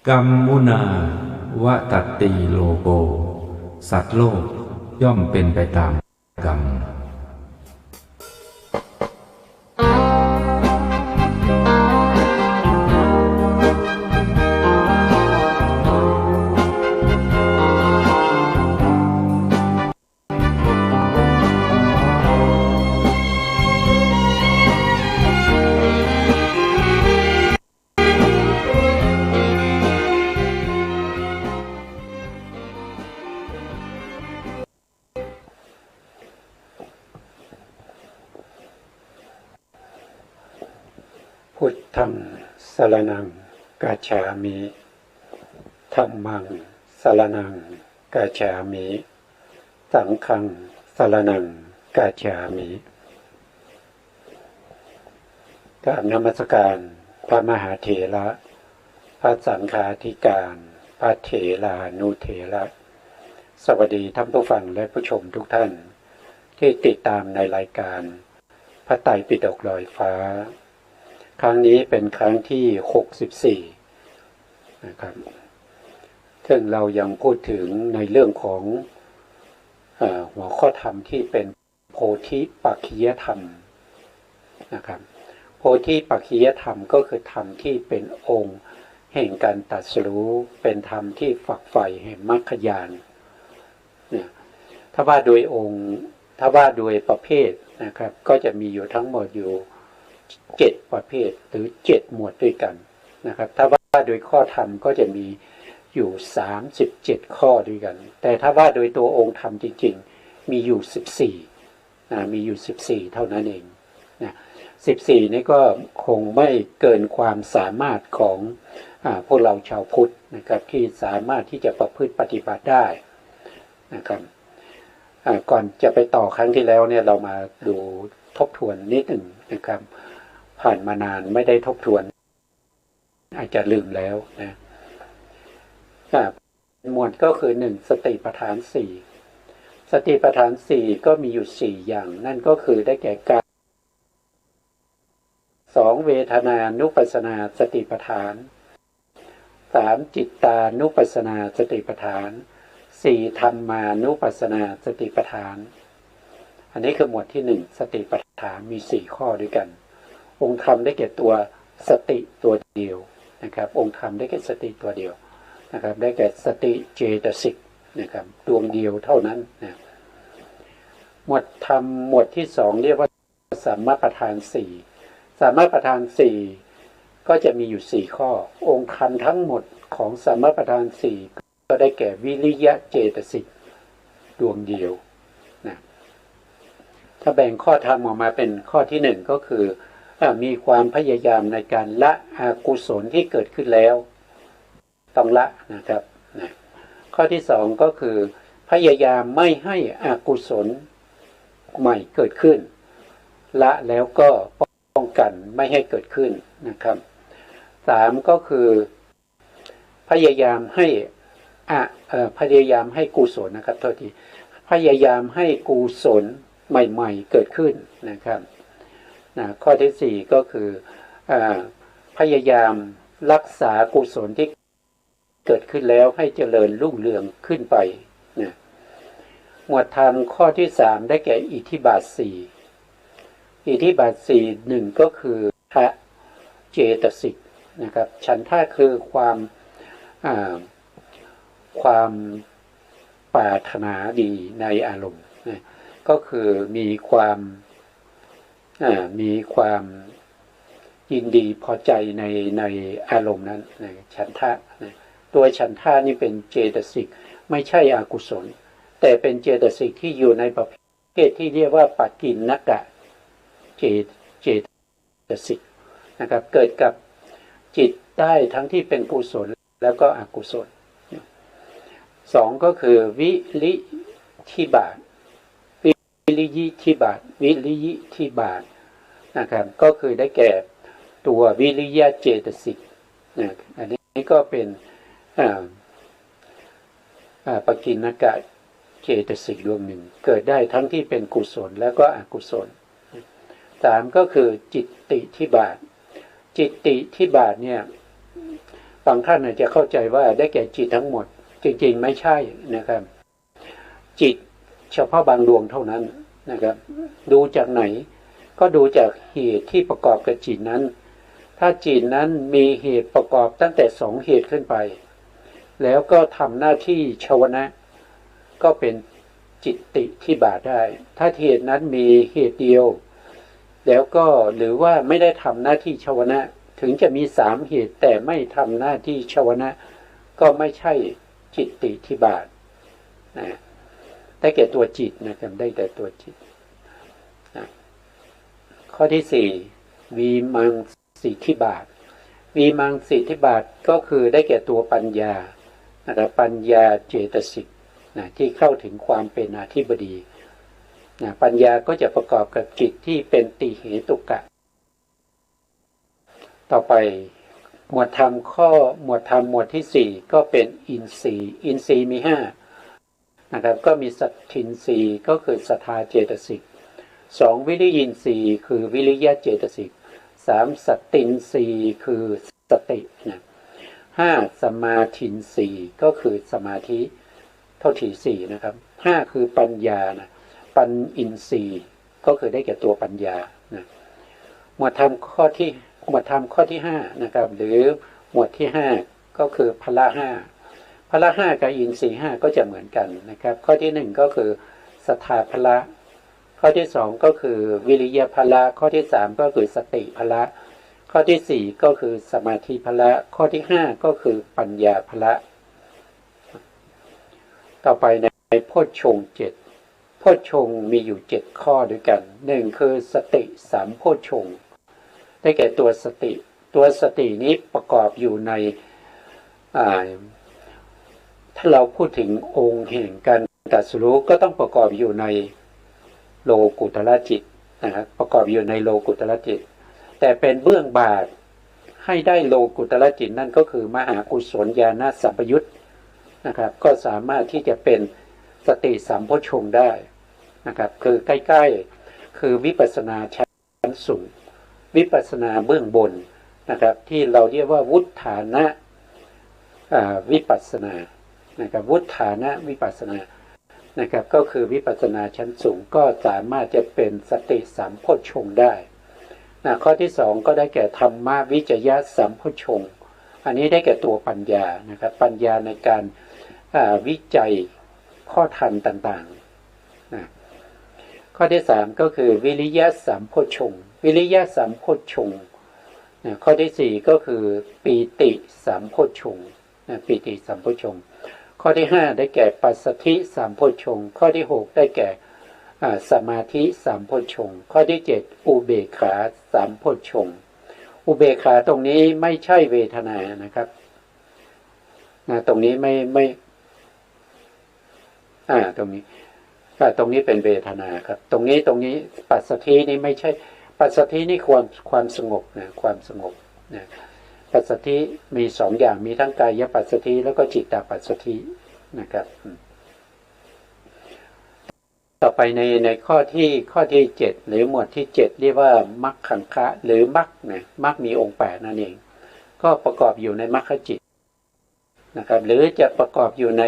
กัมมุนาวตัตติโลโกสัตว์โลกย่อมเป็นไปตามกรรมพุทธังสรณังกัจฉามิธัมมังสรณังกัจฉามิสังฆังสรณังกัจฉามิกราบนมัสการพระมหาเถระพระสังฆาธิการพระเถรานุเถระสวัสดีท่านผู้ฟังและผู้ชมทุกท่านที่ติดตามในรายการพระไตรปิฎกลอยฟ้าครั้งนี้เป็นครั้งที่64นะครับซึ่งเรายังพูดถึงในเรื่องของหัวข้อธรรมที่เป็นโพธิปักขิยธรรมนะครับโพธิปักขิยธรรมก็คือธรรมที่เป็นองค์แห่งการตรัสรู้เป็นธรรมที่ฝักใฝ่แห่งมรรคญาณเนี่ยถ้าว่าโดยองค์ถ้าว่าโดยประเภทนะครับก็จะมีอยู่ทั้งหมดอยู่7ประเภทหรือ7หมวดด้วยกันนะครับถ้าว่าโดยข้อธรรมก็จะมีอยู่37ข้อด้วยกันแต่ถ้าว่าโดยตัวองค์ธรรมจริงๆมีอยู่14มีอยู่14เท่านั้นเองนะ14นี่ก็คงไม่เกินความสามารถของพวกเราชาวพุทธนะครับที่สามารถที่จะประพฤติปฏิบัติได้นะครับก่อนจะไปต่อครั้งที่แล้วเนี่ยเรามาดูทบทวนนิดหนึ่งนะครับผ่านมานานไม่ได้ทบทวนอาจจะลืมแล้วนะหมวดก็คือ1สติปัฏฐาน4สติปัฏฐาน4ก็มีอยู่4อย่างนั่นก็คือได้แก่กาย2เวทนานุปัสสนาสติปัฏฐาน3จิตตานุปัสสนาสติปัฏฐาน4ธรรมานุปัสสนาสติปัฏฐานอันนี้คือหมวดที่1สติปัฏฐานมี4ข้อด้วยกันองค์ธรรมได้แก่ตัวสติตัวเดียวนะครับองค์ธรรมได้แก่สติตัวเดียวนะครับได้แก่สติเจตสิกนะครับดวงเดียวเท่านั้นนะหมวดธรรมหมวดที่2เรียกว่าสัมมาประธาน4สัมมาประธาน4ก็จะมีอยู่4ข้อองค์ธรรมทั้งหมดของสัมมาประธาน4ก็ได้แก่วิริยะเจตสิกดวงเดียวนะถ้าแบ่งข้อธรรมออกมาเป็นข้อที่1ก็คือมีความพยายามในการละอกุศลที่เกิดขึ้นแล้วต้องละนะครับนะข้อที่2ก็คือพยายามไม่ให้อกุศลใหม่เกิดขึ้นละแล้วก็ป้องกันไม่ให้เกิดขึ้นนะครับ3ก็คือพยายามให้กุศลนะครับโทษทีพยายามให้กุศลใหม่ๆเกิดขึ้นนะครับข้อที่4ก็คือพยายามรักษากุศลที่เกิดขึ้นแล้วให้เจริญรุ่งเรืองขึ้นไปนะหมวดธรรมข้อที่3ได้แก่อิทธิบาท4อิทธิบาท4 1ก็คือทะเจตสิกนะครับฉันทะคือความปรารถนาดีในอารมณ์นะก็คือมีความยินดีพอใจในอารมณ์นั้นฉันทะตัวฉันทะนี่เป็นเจตสิกไม่ใช่อกุศลแต่เป็นเจตสิกที่อยู่ในประเภทที่เรียกว่าปัจจินนกะเจตสิกนะครับเกิดกับจิตได้ทั้งที่เป็นกุศลแล้วก็อกุศล2ก็คือวิริธิบาทวิริยิธิบาทนะครับก็คือได้แก่ตัววิริยะเจตสิกนะอันนี้ก็เป็นปกิณกะเจตสิกดวงหนึ่งเกิดได้ทั้งที่เป็นกุศลแล้วก็อกุศล3ก็คือจิตติธิบาทจิตติธิบาทเนี่ย บางท่านอาจจะเข้าใจว่าได้แก่จิตทั้งหมดจริงๆไม่ใช่นะครับจิตเฉพาะบางดวงเท่านั้นนะครับดูจากไหนก็ดูจากเหตุที่ประกอบกับจิตนั้นถ้าจิตนั้นมีเหตุประกอบตั้งแต่2เหตุขึ้นไปแล้วก็ทำหน้าที่ชวนะก็เป็นจิตติที่บาทได้ถ้าเหตุนั้นมีเหตุเดียวแล้วก็หรือว่าไม่ได้ทำหน้าที่ชวนะถึงจะมี3เหตุแต่ไม่ทำหน้าที่ชวนะก็ไม่ใช่จิตติที่บาทนะได้แก่ตัวจิตนะครับได้แต่ตัวจิตนะข้อที่4วีมังสิทธิบาทวีมังสิทธิบาทก็คือได้แก่ตัวปัญญานะครับปัญญาเจตสิกนะที่เข้าถึงความเป็นอธิบดีนะปัญญาก็จะประกอบกับจิตที่เป็นติเหตุกะต่อไปหมวดธรรมหมวดที่4ก็เป็นอินทรีย์อินทรีย์มี5นะครับก็มีสัตทินทรีย์ก็คือศรัทธาเจตสิก2วิริยินทรีย์คือวิริยะเจตสิก3สัตตินทรีย์คือสตินะ5สมาธินทรีย์ก็คือสมาธิเท่าที่4นะครับ5คือปัญญานะปัญอินทรีย์ก็คือได้แก่ตัวปัญญานะหมวดธรรมข้อที่5นะครับหรือหมวดที่5ก็คือพละ5พละ5กับอินทรีย์5ก็จะเหมือนกันนะครับข้อที่1ก็คือศรัทธาพละข้อที่2ก็คือวิริยะพละข้อที่3ก็คือสติพละข้อที่4ก็คือสมาธิพละข้อที่5ก็คือปัญญาพละต่อไปในโพชฌงค์7โพชฌงค์มีอยู่7ข้อด้วยกัน1คือสติ3โพชฌงค์ได้แก่ตัวสตินี้ประกอบอยู่ในถ้าเราพูดถึงองค์แห่งการตรัสรู้ก็ต้องประกอบอยู่ในโลกุตระจิตนะครับประกอบอยู่ในโลกุตระจิตแต่เป็นเบื้องบาทให้ได้โลกุตระจิตนั่นก็คือมหากุศลญาณสัมปยุตนะครับก็สามารถที่จะเป็นสติสัมโพชฌงค์ได้นะครับคือใกล้ๆคือวิปัสสนาชั้นสูงวิปัสสนาเบื้องบนนะครับที่เราเรียกว่าวุฒานะวิปัสสนานะครับวุฒานะวิปัสสนานะครับก็คือวิปัสสนาชั้นสูงก็สามารถจะเป็นสติสัมโพชฌงค์ได้นะข้อที่2ก็ได้แก่ธรรมวิจยะสัมโพชฌงค์อันนี้ได้แก่ตัวปัญญานะครับปัญญาในการวิจัยข้อธรรมต่างๆนะข้อที่3ก็คือวิริยะสัมโพชฌงค์วิริยะสัมโพชฌงค์นะข้อที่4ก็คือปีติสัมโพชฌงค์นะปีติสัมโพชฌงค์ข้อที่5ได้แก่ปัสสัทธิสัมโพชฌงค์ข้อที่6ได้แก่สมาธิสัมโพชฌงค์ข้อที่7อุเบกขาสัมโพชฌงค์อุเบกขาตรงนี้ไม่ใช่เวทนานะครับตรงนี้ไม่ตรงนี้เป็นเวทนาครับตรงนี้ปัสสัทธินี่ไม่ใช่ปัสสัทธินี่ความสงบนะความสงบนะปัสสัทธิมี2อย่างมีทั้งกายปัสสัทธิแล้วก็จิตตปัสสัทธินะครับต่อไปในข้อที่7หรือหมวดที่7เรียกว่ามรรคขังคะหรือมรรคนะมรรคมีองค์8นั่นเองก็ประกอบอยู่ในมรรคจิตนะครับหรือจะประกอบอยู่ใน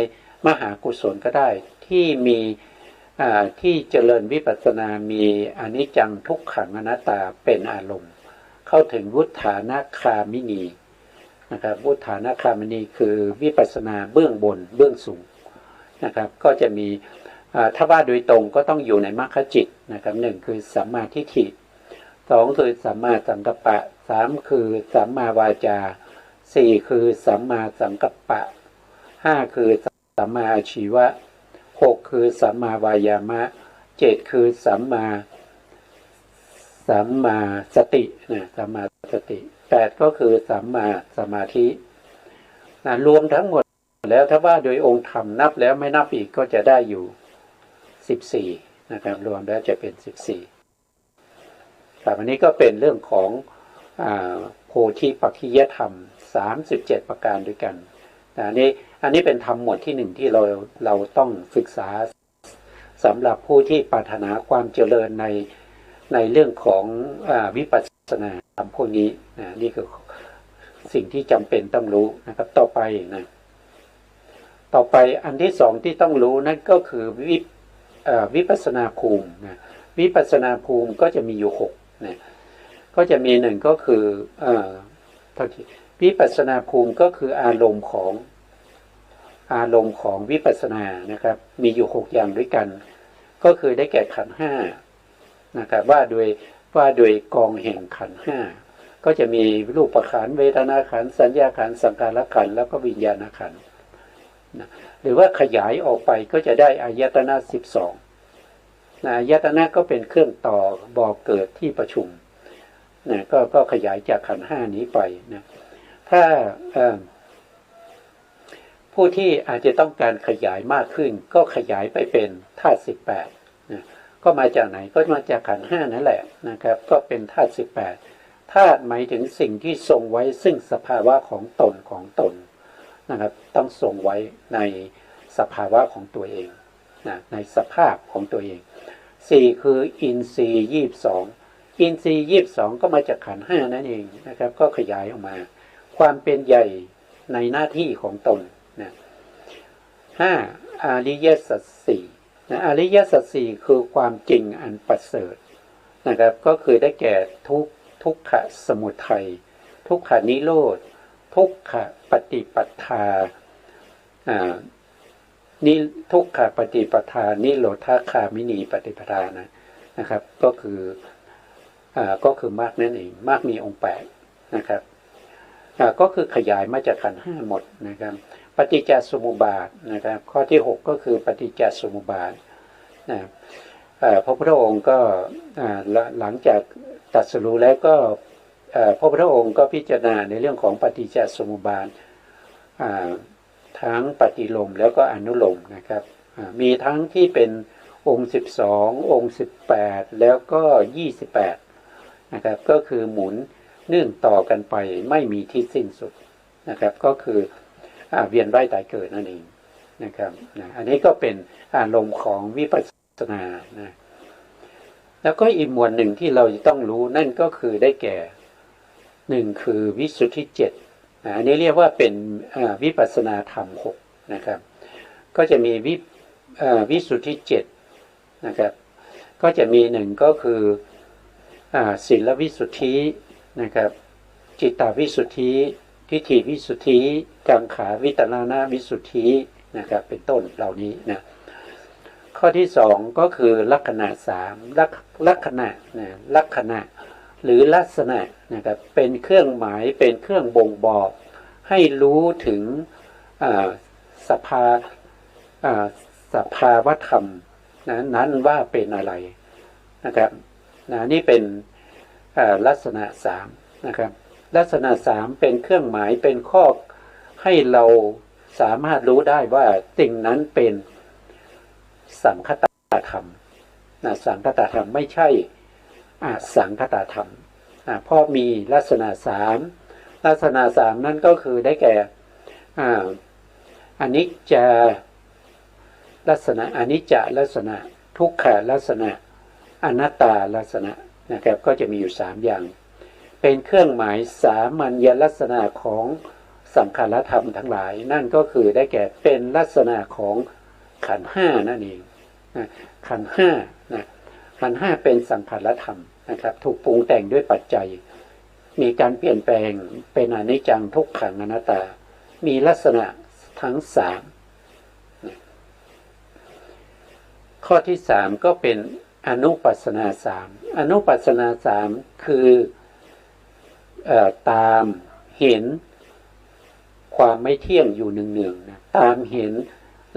มหากุศลก็ได้ที่มีที่เจริญวิปัสสนามีอนิจจังทุกขังอนัตตาเป็นอารมณ์เข้าถึงวุฒานะคามินีนะครับวุฒานะคามินีคือวิปัสสนาเบื้องบนเบื้องสูงนะครับก็จะมีถ้าว่าโดยตรงก็ต้องอยู่ในมรรคจิตนะครับ1คือสัมมาทิฏฐิ2คือสัมมาสังกัปปะ3คือสัมมาวาจา4คือสัมมาสังกัปปะ5คือสัมมาอาชีวะ6คือสัมมาวายามะ7คือสัมมาสตินะสัมมาสติ8ก็คือสัมมาสมาธิรวมทั้งหมดแล้วถ้าว่าโดยองค์ธรรมนับแล้วไม่นับอีกก็จะได้อยู่14นะครับรวมแล้วจะเป็น14แต่อันนี้ก็เป็นเรื่องของโพธิปัจขิยธรรม37ประการด้วยกันอันนี้เป็นธรรมหมวดที่1ที่เราต้องศึกษาสำหรับผู้ที่ปรารถนาความเจริญในเรื่องของวิปัสสนาธรรมพวกนี้นี่คือ สิ่งที่จำเป็นต้องรู้นะครับต่อไปอันที่สองที่ต้องรู้นั่นก็คือวิปัสสนาภูมินะวิปัสสนาภูมิก็จะมีอยู่6นะก็จะมีหนึ่งก็คือวิปัสสนาภูมิก็คืออารมณ์ของวิปัสสนานะครับมีอยู่6อย่างด้วยกันก็คือได้แก่ขันธ์5นะครับว่าโดยกองแห่งขันธ์5ก็จะมีรูปขันธ์เวทนาขันธ์สัญญาขันธ์สังขารขันธ์แล้วก็วิญญาณขันธ์นะหรือว่าขยายออกไปก็จะได้อายตนะ12นะอายตนะก็เป็นเครื่องต่อบ่อเกิดที่ประชุมนะก็ขยายจากขันธ์5นี้ไปนะถ้าผู้ที่อาจจะต้องการขยายมากขึ้นก็ขยายไปเป็นธาตุ18นะก็มาจากไหนก็มาจากขันธ์5นั่นแหละนะครับก็เป็นธาตุ18ธาตุหมายถึงสิ่งที่ทรงไว้ซึ่งสภาวะของตนนะครับต้องทรงไว้ในสภาวะของตัวเองนะในสภาพของตัวเอง4คืออินทรีย์22อินทรีย์22ก็มาจากขันธ์5นั่นเองนะครับก็ขยายออกมาความเป็นใหญ่ในหน้าที่ของตนนะ5อริยสัจ4นะอริยสัจ4คือความจริงอันประเสริฐนะครับก็คือได้แก่ทุกขสมุทัยทุกขนิโรธทุกขปฏิปทาทุกขปฏิปทานิโรธคามินีปฏิปทานะครับก็คือมรรคนั่นเองมรรคมีองค์8นะครับก็คือขยายมาจากขันธ์5หมดนะครับปฏิจจสมุปบาทนะครับข้อที่6ก็คือปฏิจจสมุปบาทนะพระพุทธองค์ก็หลังจากตรัสรู้แล้วก็พระพุทธองค์ก็พิจารณาในเรื่องของปฏิจจสมุปบาททั้งปฏิโลมแล้วก็อนุโลมนะครับมีทั้งที่เป็นองค์12องค์18แล้วก็28นะครับก็คือหมุนเนื่องต่อกันไปไม่มีที่สิ้นสุดนะครับก็คือเวียนว่ายตายเกิดนั่นเองนะครับอันนี้ก็เป็นอารมณ์ของวิปัสสนานะแล้วก็อีกหมวดหนึ่งที่เราจะต้องรู้นั่นก็คือได้แก่1คือวิสุทธิ7อันนี้เรียกว่าเป็นวิปัสสนาธรรม6นะครับก็จะมีวิสุทธิ7นะครับก็จะมี1ก็คือศีลวิสุทธินะครับจิตตวิสุทธิทิฏฐิวิสุทธิกังขาวิตรณวิสุทธินะครับเป็นต้นเหล่านี้นะข้อที่2ก็คือลักขณะ3ลักขณะหรือลักษณะนะครับเป็นเครื่องหมายเป็นเครื่องบ่งบอกให้รู้ถึงสภาวธรรมนั้นว่าเป็นอะไรนะครับนี่เป็นลักษณะ3นะครับลักษณะ3เป็นเครื่องหมายเป็นข้อให้เราสามารถรู้ได้ว่าสิ่งนั้นเป็นสังคตธรรมสังคตธรรมไม่ใช่สังคตธรรมเพราะมีลักษณะ3ลักษณะ3นั่นก็คือได้แก่อนิจจลักษณะอนิจจลักษณะทุกขลักษณะอนัตตาลักษณะนะครับก็จะมีอยู่3อย่างเป็นเครื่องหมายสามัญลักษณะของสังขารธรรมทั้งหลายนั่นก็คือได้แก่เป็นลักษณะของขันธ์5นั่นเองขันธ์5นะขันธ์5เป็นสังขารธรรมนะครับถูกปรุงแต่งด้วยปัจจัยมีการเปลี่ยนแปลงเป็นอนิจจังทุกขังอนัตตามีลักษณะทั้ง3ข้อที่3ก็เป็นอนุปัสสนา3อนุปัสสนา3คือตามเห็นความไม่เที่ยงอยู่เนืองๆนะตามเห็น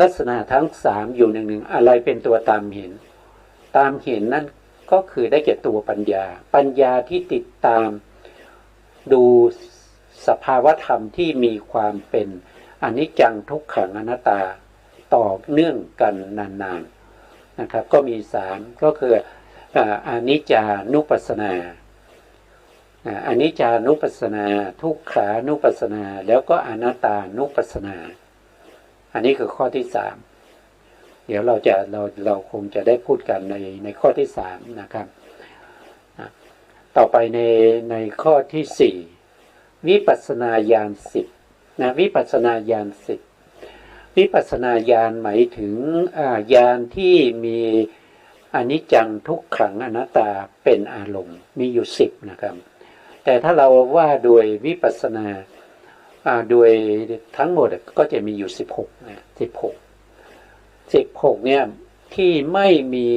ลักษณะทั้ง3อยู่เนืองๆอะไรเป็นตัวตามเห็นนั่นก็คือได้แก่ตัวปัญญาที่ติดตามดูสภาวธรรมที่มีความเป็นอนิจจังทุกขังอนัตตาต่อเนื่องกันนานๆนะครับก็มี3ก็คืออนิจจานุปัสสนาอนิจจานุปัสสนาทุกขานุปัสสนาแล้วก็อนัตตานุปัสสนาอันนี้คือข้อที่3เดี๋ยวเราคงจะได้พูดกันในข้อที่3นะครับต่อไปในข้อที่4 วิปัสสนาญาณสิบนะวิปัสสนาญาณสิบวิปัสสนาญาณหมายถึงญาณที่มีอนิจจังทุกขังอนัตตาเป็นอารมณ์มีอยู่10นะครับแต่ถ้าเราว่าโดยวิปัสสนาโดยทั้งหมดก็จะมีอยู่16นะ16เนี่ยที่ไม่มี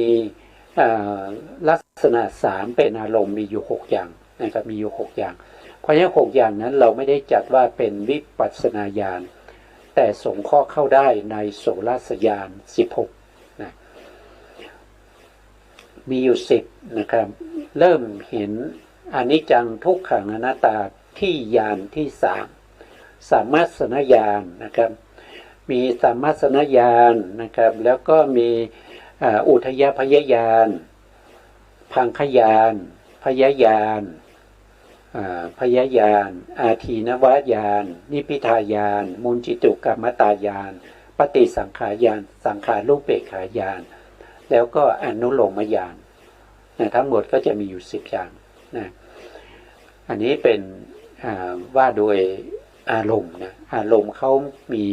ลักษณะ3เป็นอารมณ์มีอยู่6อย่างนะครับมีอยู่6อย่างเพราะฉะนั้น6อย่างนั้นเราไม่ได้จัดว่าเป็นวิปัสสนาญาณแต่สงเคราะห์เข้าได้ในโสรัสญาณ16นะมีอยู่10นะครับเริ่มเห็นอนิจจังทุกขังอนัตตาที่ญาณที่3สัมมัสสนญาณนะครับมีสัมมัสสนญาณนะครับแล้วก็มีอุทยพยญาณพังคญาณพยญาณพยญาณอาทีนวญาณนิพพิทายานมุนจิตุกรรมตายานปฏิสังขารญาณสังขารูปเปกขายานแล้วก็อนุโลมญาณทั้งหมดก็จะมีอยู่10อย่างนะอันนี้เป็นว่าโดยอารมณ์นะอารมณ์เขามี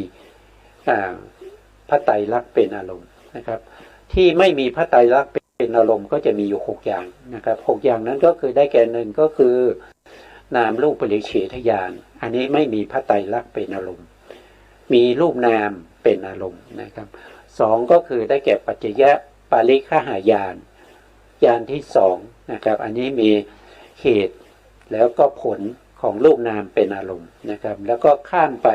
พระไตรลักษณ์เป็นอารมณ์นะครับที่ไม่มีพระไตรลักษณ์เป็นอารมณ์ก็จะมีอยู่6อย่างนะครับ6อย่างนั้นก็คือได้แก่หนึ่งก็คือนามรูปปริเฉทญาณอันนี้ไม่มีพระไตรลักษณ์เป็นอารมณ์มีรูปนามเป็นอารมณ์นะครับ2ก็คือได้แก่ปัจจยปาริฆหายานญาณที่2นะครับอันนี้มีเหตุแล้วก็ผลของรูปนามเป็นอารมณ์นะครับแล้วก็ข้ามไป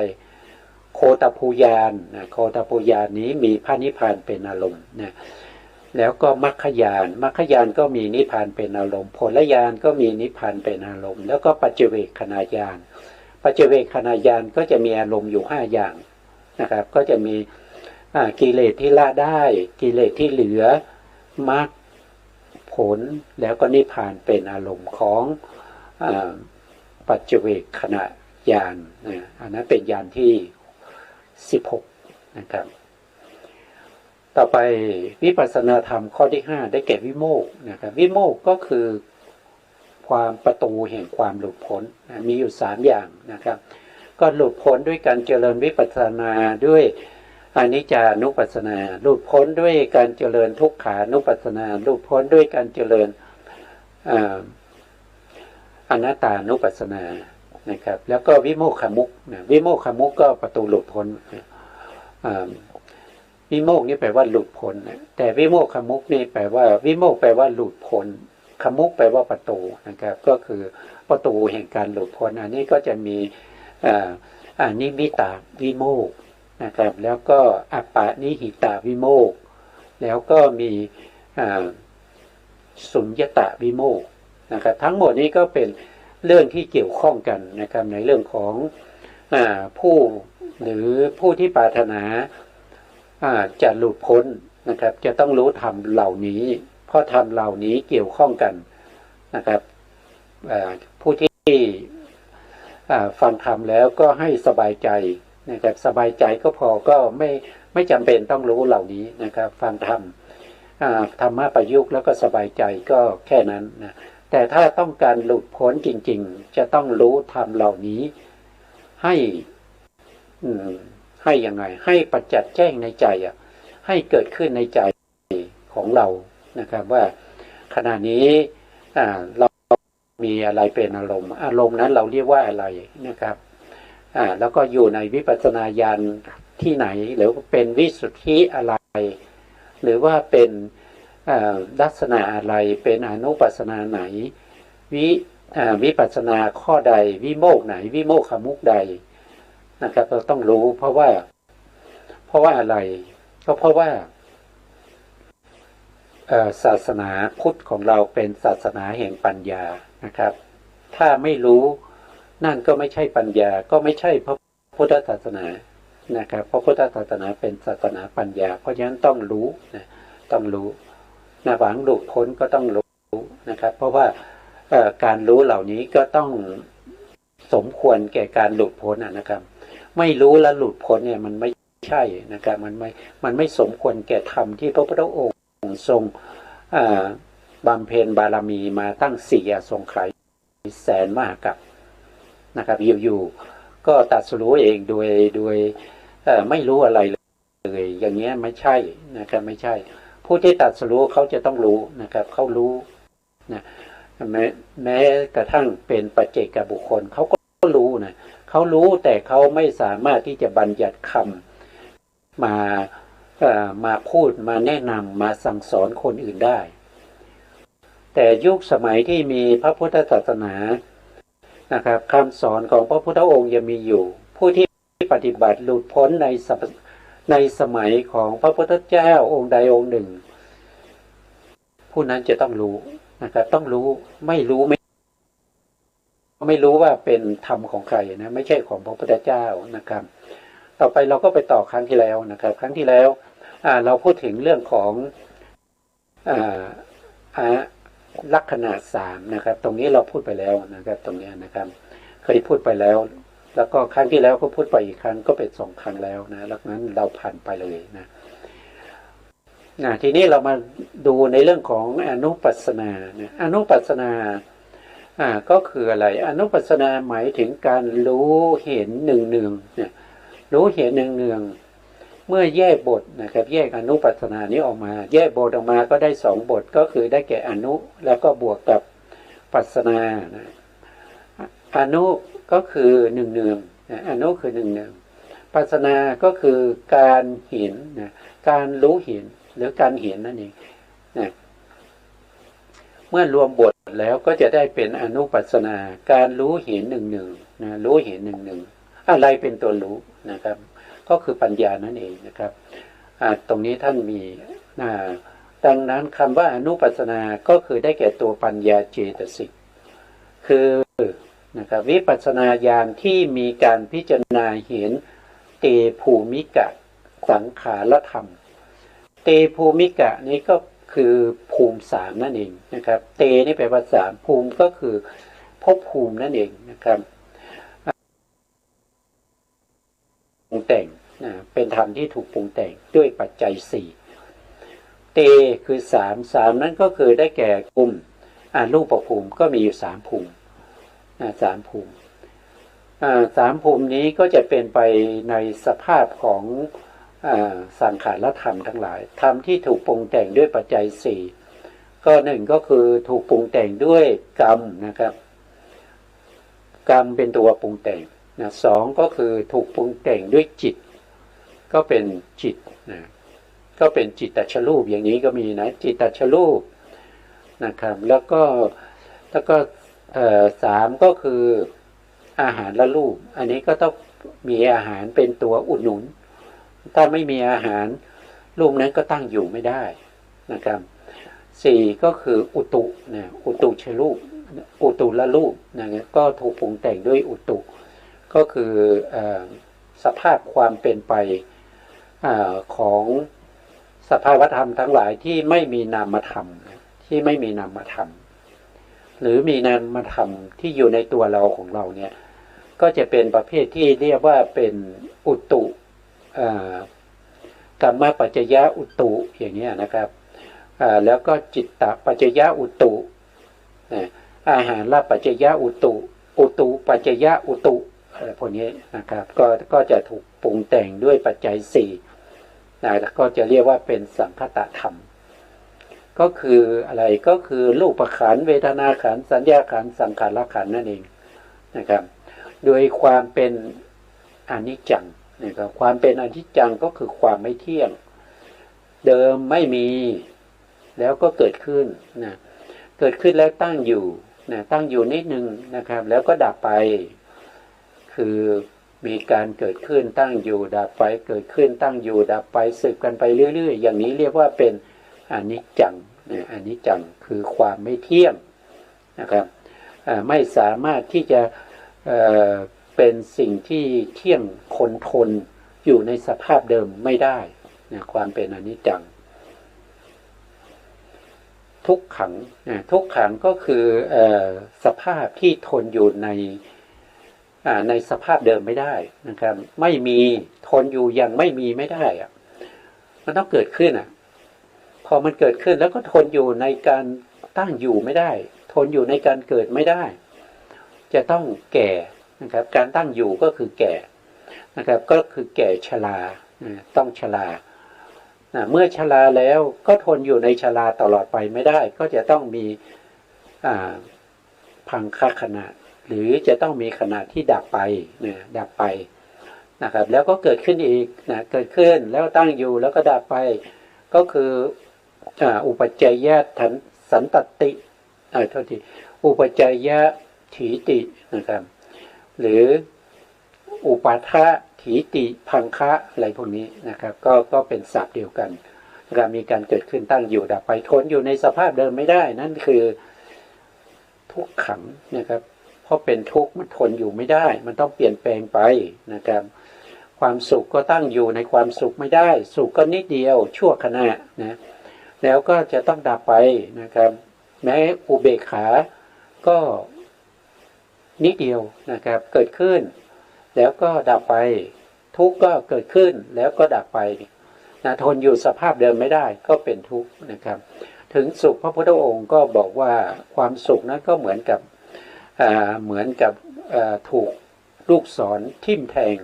โคตภูญาณนะโคตภูญาณนี้มีพระนิพพานเป็นอารมณ์นะแล้วก็มรรคญาณมรรคญาณก็มีนิพพานเป็นอารมณ์ผลญาณก็มีนิพพานเป็นอารมณ์แล้วก็ปัจเจเวคขณาญาณปัจเจเวคขณาญาณก็จะมีอารมณ์อยู่5อย่างนะครับก็จะมีกิเลสที่ละได้กิเลสที่เหลือมรรคผลแล้วก็นิพพานเป็นอารมณ์ของปัจเจเวคขณะญาณอันนั้นเป็นญาณที่16นะครับต่อไปวิปัสสนาธรรมข้อที่5ได้แก่วิโมกข์นะครับวิโมกข์ก็คือความประตูแห่งความหลุดพ้นมีอยู่3อย่างนะครับก็หลุดพ้นด้วยการเจริญวิปัสสนาด้วยอนิจจานุปัสสนาหลุดพ้นด้วยการเจริญทุกขานุปัสสนาหลุดพ้นด้วยการเจริญอนัตตานุปัสสนานะครับแล้วก็วิโมกขมุขนะวิโมกขมุขก็ประตูหลุดพ้นวิโมกนี่แปลว่าหลุดพ้นนะแต่วิโมกขมุขนี่แปลว่าวิโมกแปลว่าหลุดพ้นขมุขแปลว่าประตูนะครับก็คือประตูแห่งการหลุดพ้นอันนี้ก็จะมีนิมิตาวิโมกนะครับแล้วก็อัปปานิหิตาวิโมกแล้วก็มีสุญญตาวิโมกนะครับทั้งหมดนี้ก็เป็นเรื่องที่เกี่ยวข้องกันนะครับในเรื่องของผู้หรือผู้ที่ปรารถนาจะหลุดพ้นนะครับจะต้องรู้ธรรมเหล่านี้เพราะธรรมเหล่านี้เกี่ยวข้องกันนะครับผู้ที่ฟังธรรมแล้วก็ให้สบายใจนะครับสบายใจก็พอก็ไม่จำเป็นต้องรู้เหล่านี้นะครับฟังธรรมธรรมะประยุกต์แล้วก็สบายใจก็แค่นั้นนะแต่ถ้าต้องการหลุดพ้นจริงๆจะต้องรู้ธรรมเหล่านี้ให้ยังไงให้ประจักษ์แจ้งในใจให้เกิดขึ้นในใจของเรานะครับว่าขณะนี้เรามีอะไรเป็นอารมณ์อารมณ์นั้นเราเรียกว่าอะไรนะครับแล้วก็อยู่ในวิปัสสนาญาณที่ไหนหรือเป็นวิสุทธิอะไรหรือว่าเป็นลักษณะอะไรเป็นอนุปัสสนาไหนวิปัสสนาข้อใดวิโมกข์ไหนวิโมกขมุขใดนะครับเราต้องรู้เพราะว่าอะไรก็เพราะว่าศาสนาพุทธของเราเป็นศาสนาแห่งปัญญานะครับถ้าไม่รู้นั่นก็ไม่ใช่ปัญญาก็ไม่ใช่พระพุทธศาสนานะครับเพราะพุทธศาสนาเป็นศาสนาปัญญาเพราะฉะนั้นต้องรู้นะต้องรู้หวังหลุดพ้นก็ต้องรู้นะครับเพราะว่าการรู้เหล่านี้ก็ต้องสมควรแก่การหลุดพ้นนะครับไม่รู้แล้วหลุดพ้นเนี่ยมันไม่ใช่นะครับมันไม่สมควรแก่ธรรมที่พระพุทธองค์ทรงบำเพ็ญบารมีมาตั้ง4 อสงไขยแสนมหากัป นะครับอยู่ๆก็ตรัสรู้เองโดยไม่รู้อะไรเลยอย่างเงี้ยไม่ใช่นะครับไม่ใช่ผู้ที่ตรัสรู้เขาจะต้องรู้นะครับเขารู้นะแม้กระทั่งเป็นปัจเจกบุคคลเขาก็รู้นะเขารู้แต่เขาไม่สามารถที่จะบัญญัติคำมาพูดมาแนะนำมาสั่งสอนคนอื่นได้แต่ยุคสมัยที่มีพระพุทธศาสนานะครับคำสอนของพระพุทธองค์ยังมีอยู่ผู้ที่ปฏิบัติหลุดพ้นในสมัยของพระพุทธเจ้าองค์ใดองค์หนึ่งผู้นั้นจะต้องรู้นะครับต้องรู้ไม่รู้ว่าเป็นธรรมของใครนะไม่ใช่ของพระพุทธเจ้านะครับต่อไปเราก็ไปต่อครั้งที่แล้วนะครับครั้งที่แล้วเราพูดถึงเรื่องของลักษณะ3นะครับตรงนี้เราพูดไปแล้วนะครับตรงนี้นะครับเคยพูดไปแล้วแล้วก็ครั้งที่แล้วก็พูดไปอีกครั้งก็เป็น2 ครั้งแล้วนะแล้วนั้นเราผ่านไปเลยนะทีนี้เรามาดูในเรื่องของอนุปัสสนานะอนุปัสสนาก็คืออะไรอนุปัสสนาหมายถึงการรู้เห็นเนืองๆเนี่ยรู้เห็นเนืองๆเมื่อแยกบทนะครับแยกอนุปัสสนานี้ออกมาแยกบทออกมาก็ได้2 บทก็คือได้แก่อนุแล้วก็บวกกับปัสสนานะอนุก็คือเนืองๆอนุคือเนืองๆปัสสนาก็คือการเห็นนะการรู้เห็นหรือการเห็นนั่นเองนะเมื่อรวมบทแล้วก็จะได้เป็นอนุปัสสนาการรู้เห็นหนึ่งนะรู้เห็นหนึ่งอะไรเป็นตัวรู้นะครับก็คือปัญญานั่นเองนะครับตรงนี้ท่านมีดังนั้นคำว่าอนุปัสสนาก็คือได้แก่ตัวปัญญาเจตสิกคือนะครับวิปัสสนาญาณที่มีการพิจารณาเห็นเตภูมิกะสังขารธรรมเตภูมิกะนี้ก็คือภูมิ3นั่นเองนะครับเตนี่แปลว่า3ภูมิก็คือภพภูมินั่นเองนะครับปรุงแต่งเป็นธรรมที่ถูกปรุงแต่งด้วยปัจจัย4เตคือ3นั้นก็คือได้แก่ภูมิรูปภูมิก็มีอยู่3ภูมิ3ภูมิ3ภูมินี้ก็จะเป็นไปในสภาพของสังขารธรรมทั้งหลายธรรมที่ถูกปรุงแต่งด้วยปัจจัย4ก็1ก็คือถูกปรุงแต่งด้วยกรรมนะครับกรรมเป็นตัวปรุงแต่งนะ2ก็คือถูกปรุงแต่งด้วยจิตก็เป็นจิตนะก็เป็นจิตตชรูปอย่างนี้ก็มีนะจิตตชรูปนะครับแล้วก็3ก็คืออาหารและรูปอันนี้ก็ต้องมีอาหารเป็นตัวอุดหนุนถ้าไม่มีอาหารรูปนั้นก็ตั้งอยู่ไม่ได้นะครับ4ก็คืออุตุนะอุตุชรูปอุตุละรูปนะก็ถูกปรุงแต่งด้วยอุตุก็คือสภาพความเป็นไปของสภาวธรรมทั้งหลายที่ไม่มีนามธรรมที่ไม่มีนามธรรมหรือมีนามธรรมที่อยู่ในตัวเราของเราเนี่ยก็จะเป็นประเภทที่เรียกว่าเป็นอุตุกรรมปัจจยะอุตุอย่างนี้นะครับแล้วก็จิตตปัจจยะอุตุอาหารละปัจจยะอุตุอุตุปัจจยะอุตุอะไรพวกนี้นะครับก็จะถูกปรุงแต่งด้วยปัจจัย4นะก็จะเรียกว่าเป็นสังคตธรรมก็คืออะไรก็คือรูปขันธ์เวทนาขันธ์สัญญาขันธ์สังขารขันธ์นั่นเองนะครับโดยความเป็นอนิจจังนะครับความเป็นอนิจจังก็คือความไม่เที่ยงเดิมไม่มีแล้วก็เกิดขึ้นนะเกิดขึ้นแล้วตั้งอยู่นะตั้งอยู่นิดนึงนะครับแล้วก็ดับไปคือมีการเกิดขึ้นตั้งอยู่ดับไปเกิดขึ้นตั้งอยู่ดับไปสืบกันไปเรื่อยๆอย่างนี้เรียกว่าเป็นอนิจจังนะอนิจจังคือความไม่เที่ยงนะครับไม่สามารถที่จะเป็นสิ่งที่เที่ยงคงทนอยู่ในสภาพเดิมไม่ได้นะความเป็นอนิจจังทุกขังทุกขังก็คือสภาพที่ทนอยู่ในสภาพเดิมไม่ได้นะครับไม่มีทนอยู่อย่างไม่มีไม่ได้อะมันต้องเกิดขึ้นพอมันเกิดขึ้นแล้วก็ทนอยู่ในการตั้งอยู่ไม่ได้ทนอยู่ในการเกิดไม่ได้จะต้องแก่ นะครับการตั้งอยู่ก็คือแก่นะครับก็คือแก่ชราต้องชราเมื่อชราแล้วก็ทนอยู่ในชราตลอดไปไม่ได้ก็จะต้องมีพังคขณะหรือจะต้องมีขณะที่ดับไปดับไปนะครับแล้วก็เกิดขึ้นอีกเกิดขึ้นแล้วตั้งอยู่แล้วก็ดับไปก็คืออุปจัยยะสันตติโทษทีอุปจัยยะถีตินะครับหรืออุปาทะถีติพังคะอะไรพวกนี้นะครับก็เป็นศัพท์เดียวกันนะครับมีการเกิดขึ้นตั้งอยู่ดับไปทนอยู่ในสภาพเดิมไม่ได้นั่นคือทุกขังนะครับเพราะเป็นทุกข์มันทนอยู่ไม่ได้มันต้องเปลี่ยนแปลงไปนะครับความสุขก็ตั้งอยู่ในความสุขไม่ได้สุขก็นิดเดียวชั่วขณะนะแล้วก็จะต้องดับไปนะครับแม้อุเบกขาก็นิดเดียวนะครับเกิดขึ้นแล้วก็ดับไปทุกข์ก็เกิดขึ้นแล้วก็ดับไปนะทนอยู่สภาพเดิมไม่ได้ก็เป็นทุกข์นะครับถึงสุขพระพุทธองค์ก็บอกว่าความสุขนั้นก็เหมือนกับถูกลูกศรทิ่มแทง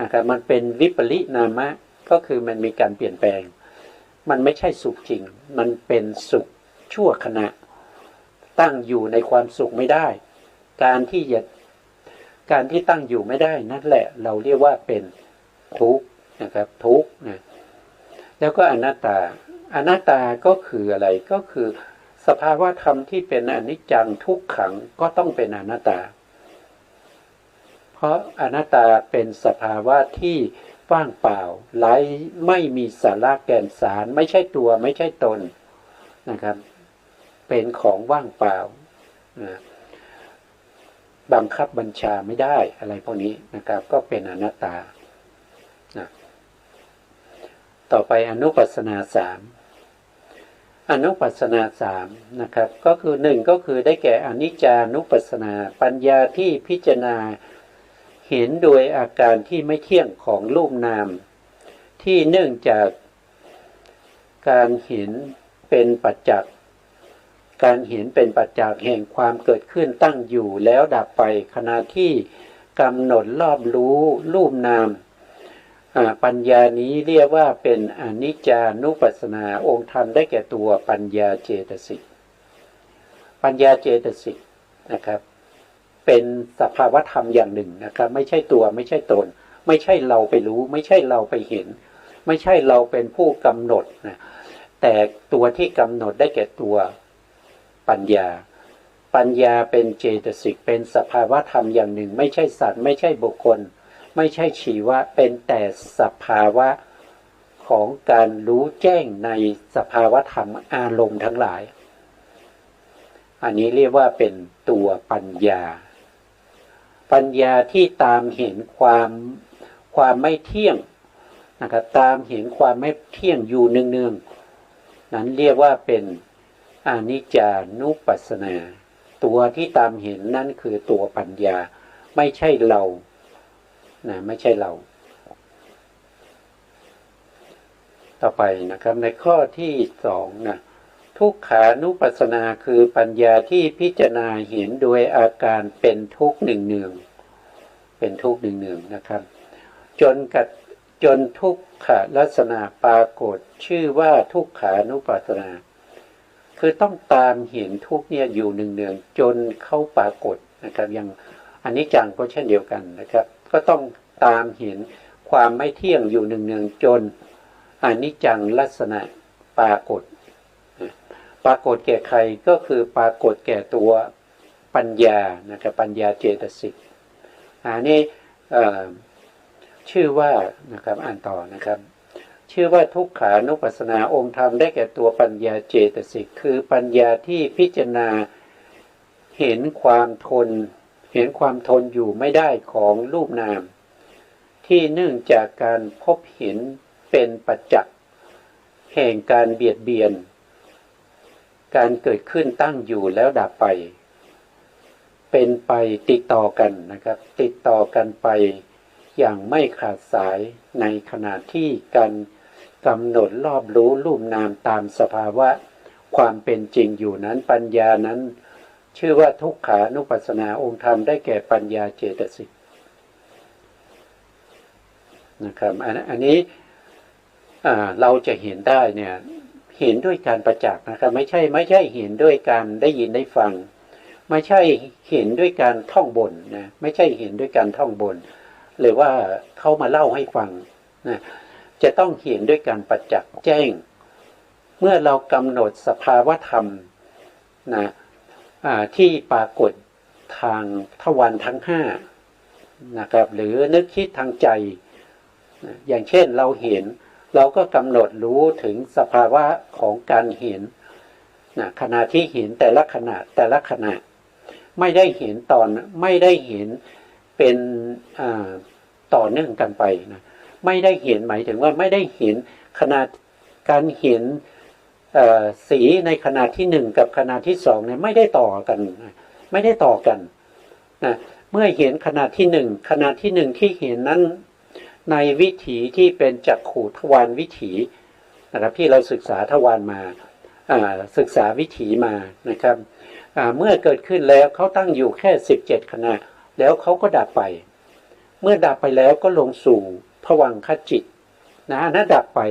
นะครับมันเป็นวิปริณามะก็คือมันมีการเปลี่ยนแปลงมันไม่ใช่สุขจริงมันเป็นสุขชั่วขณะตั้งอยู่ในความสุขไม่ได้การที่ตั้งอยู่ไม่ได้นั่นแหละเราเรียกว่าเป็นทุกข์นะครับทุกข์นะแล้วก็อนัตตาก็คืออะไรก็คือสภาวะธรรมที่เป็นอนิจจังทุกขังก็ต้องเป็นอนัตตาเพราะอนัตตาเป็นสภาวะที่ว่างเปล่าไร้ไม่มีสาระแก่นสารไม่ใช่ตัวไม่ใช่ตนนะครับเป็นของว่างเปล่าบังคับบัญชาไม่ได้อะไรพวกนี้นะครับก็เป็นอนัตตาต่อไปอนุปัสสนาสามนะครับก็คือหนึ่งก็คือได้แก่อนิจจานุปัสสนาปัญญาที่พิจารณาเห็นโดยอาการที่ไม่เที่ยงของรูปนามที่เนื่องจากการเห็นเป็นปัจจักแห่งความเกิดขึ้นตั้งอยู่แล้วดับไปขณะที่กำหนดรอบรู้รูปนามปัญญานี้เรียกว่าเป็นอนิจจานุปัสสนาองค์ธรรมได้แก่ตัวปัญญาเจตสิกนะครับเป็นสภาวธรรมอย่างหนึ่งนะครับไม่ใช่ตัวไม่ใช่ตนไม่ใช่เราไปรู้ไม่ใช่เราไปเห็นไม่ใช่เราเป็นผู้กำหนดนะแต่ตัวที่กำหนดได้แก่ตัวปัญญาเป็นเจตสิกเป็นสภาวธรรมอย่างหนึ่งไม่ใช่สัตว์ไม่ใช่บุคคลไม่ใช่ชีวะเป็นแต่สภาวะของการรู้แจ้งในสภาวธรรมอารมณ์ทั้งหลายอันนี้เรียกว่าเป็นตัวปัญญาที่ตามเห็นความไม่เที่ยงนะครับตามเห็นความไม่เที่ยงอยู่เนืองๆนั้นเรียกว่าเป็นอนิจจานุปัสสนาตัวที่ตามเห็นนั่นคือตัวปัญญาไม่ใช่เราไม่ใช่เราต่อไปนะครับในข้อที่สองทุกขานุปัสสนาคือปัญญาที่พิจารณาเห็นโดยอาการเป็นทุกข์เนืองๆนะครับจนทุกขลักษณะปรากฏชื่อว่าทุกขานุปัสสนาคือต้องตามเห็นทุกข์เนี่ยอยู่เนืองๆจนเข้าปรากฏนะครับอย่างอนิจจังก็เช่นเดียวกันนะครับก็ต้องตามเห็นความไม่เที่ยงอยู่เนืองๆจนอนิจจังลักษณะปรากฏแก่ใครก็คือปรากฏแก่ตัวปัญญานะครับปัญญาเจตสิกอันนี้ชื่อว่านะครับอ่านต่อนะครับชื่อว่าทุกขานุปัสสนาองค์ธรรมได้แก่ตัวปัญญาเจตสิกคือปัญญาที่พิจารณาเห็นความทนอยู่ไม่ได้ของรูปนามที่เนื่องจากการพบเห็นเป็นปัจจักแห่งการเบียดเบียนการเกิดขึ้นตั้งอยู่แล้วดับไปเป็นไปติดต่อกันนะครับติดต่อกันไปอย่างไม่ขาดสายในขณะที่การกำหนดรอบรู้รูปนามตามสภาวะความเป็นจริงอยู่นั้นปัญญานั้น ชื่อว่าทุกขานุปัสสนาองค์ธรรมได้แก่ปัญญาเจตสิกนะครับอันนี้เราจะเห็นได้เนี่ยเห็นด้วยการประจักษ์นะครับไม่ใช่เห็นด้วยการได้ยินได้ฟังไม่ใช่เห็นด้วยการท่องบนนะไม่ใช่เห็นด้วยการท่องบนหรือว่าเขามาเล่าให้ฟังนะจะต้องเห็นด้วยการประจักษ์แจ้งเมื่อเรากำหนดสภาวธรรมนะที่ปรากฏทางทวารทั้งห้านะครับหรือนึกคิดทางใจนะอย่างเช่นเราเห็นเราก็กำหนดรู้ถึงสภาวะของการเห็นนะขณะที่เห็นแต่ละขณะไม่ได้เห็นไม่ได้เห็นเป็นต่อเนื่องกันไปนะไม่ได้เห็นหมายถึงว่าไม่ได้เห็นขณะการเห็นสีในขณะที่หนึ่งกับขณะที่สองเนี่ยไม่ได้ต่อกันไม่ได้ต่อกันนะเมื่อเห็นขณะที่หนึ่งที่เห็นนั้นในวิถีที่เป็นจักขุทวารวิถีนะครับที่เราศึกษาทวารมาศึกษาวิถีมานะครับเมื่อเกิดขึ้นแล้วเขาตั้งอยู่แค่17ขณะแล้วเขาก็ดับไปเมื่อดับไปแล้วก็ลงสู่ภวังคจิตนะนั่นดับไป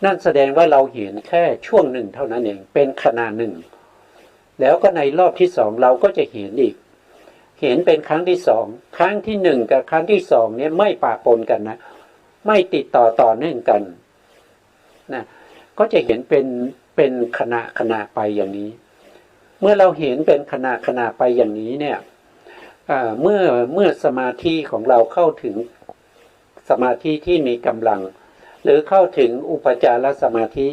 นั่นแสดงว่าเราเห็นแค่ช่วงหนึ่งเท่านั้นเองเป็นขณะหนึ่งแล้วก็ในรอบที่สองเราก็จะเห็นอีกเห็นเป็นครั้งที่สองครั้งที่หนึ่งกับครั้งที่สองเนี่ยไม่ปะปนกันนะไม่ติดต่อเนื่องกันนะก็จะเห็นเป็นขณะไปอย่างนี้เมื่อเราเห็นเป็นขณะไปอย่างนี้เนี่ยเมื่อสมาธิของเราเข้าถึงสมาธิที่มีกำลังหรือเข้าถึงอุปจารสมาธิ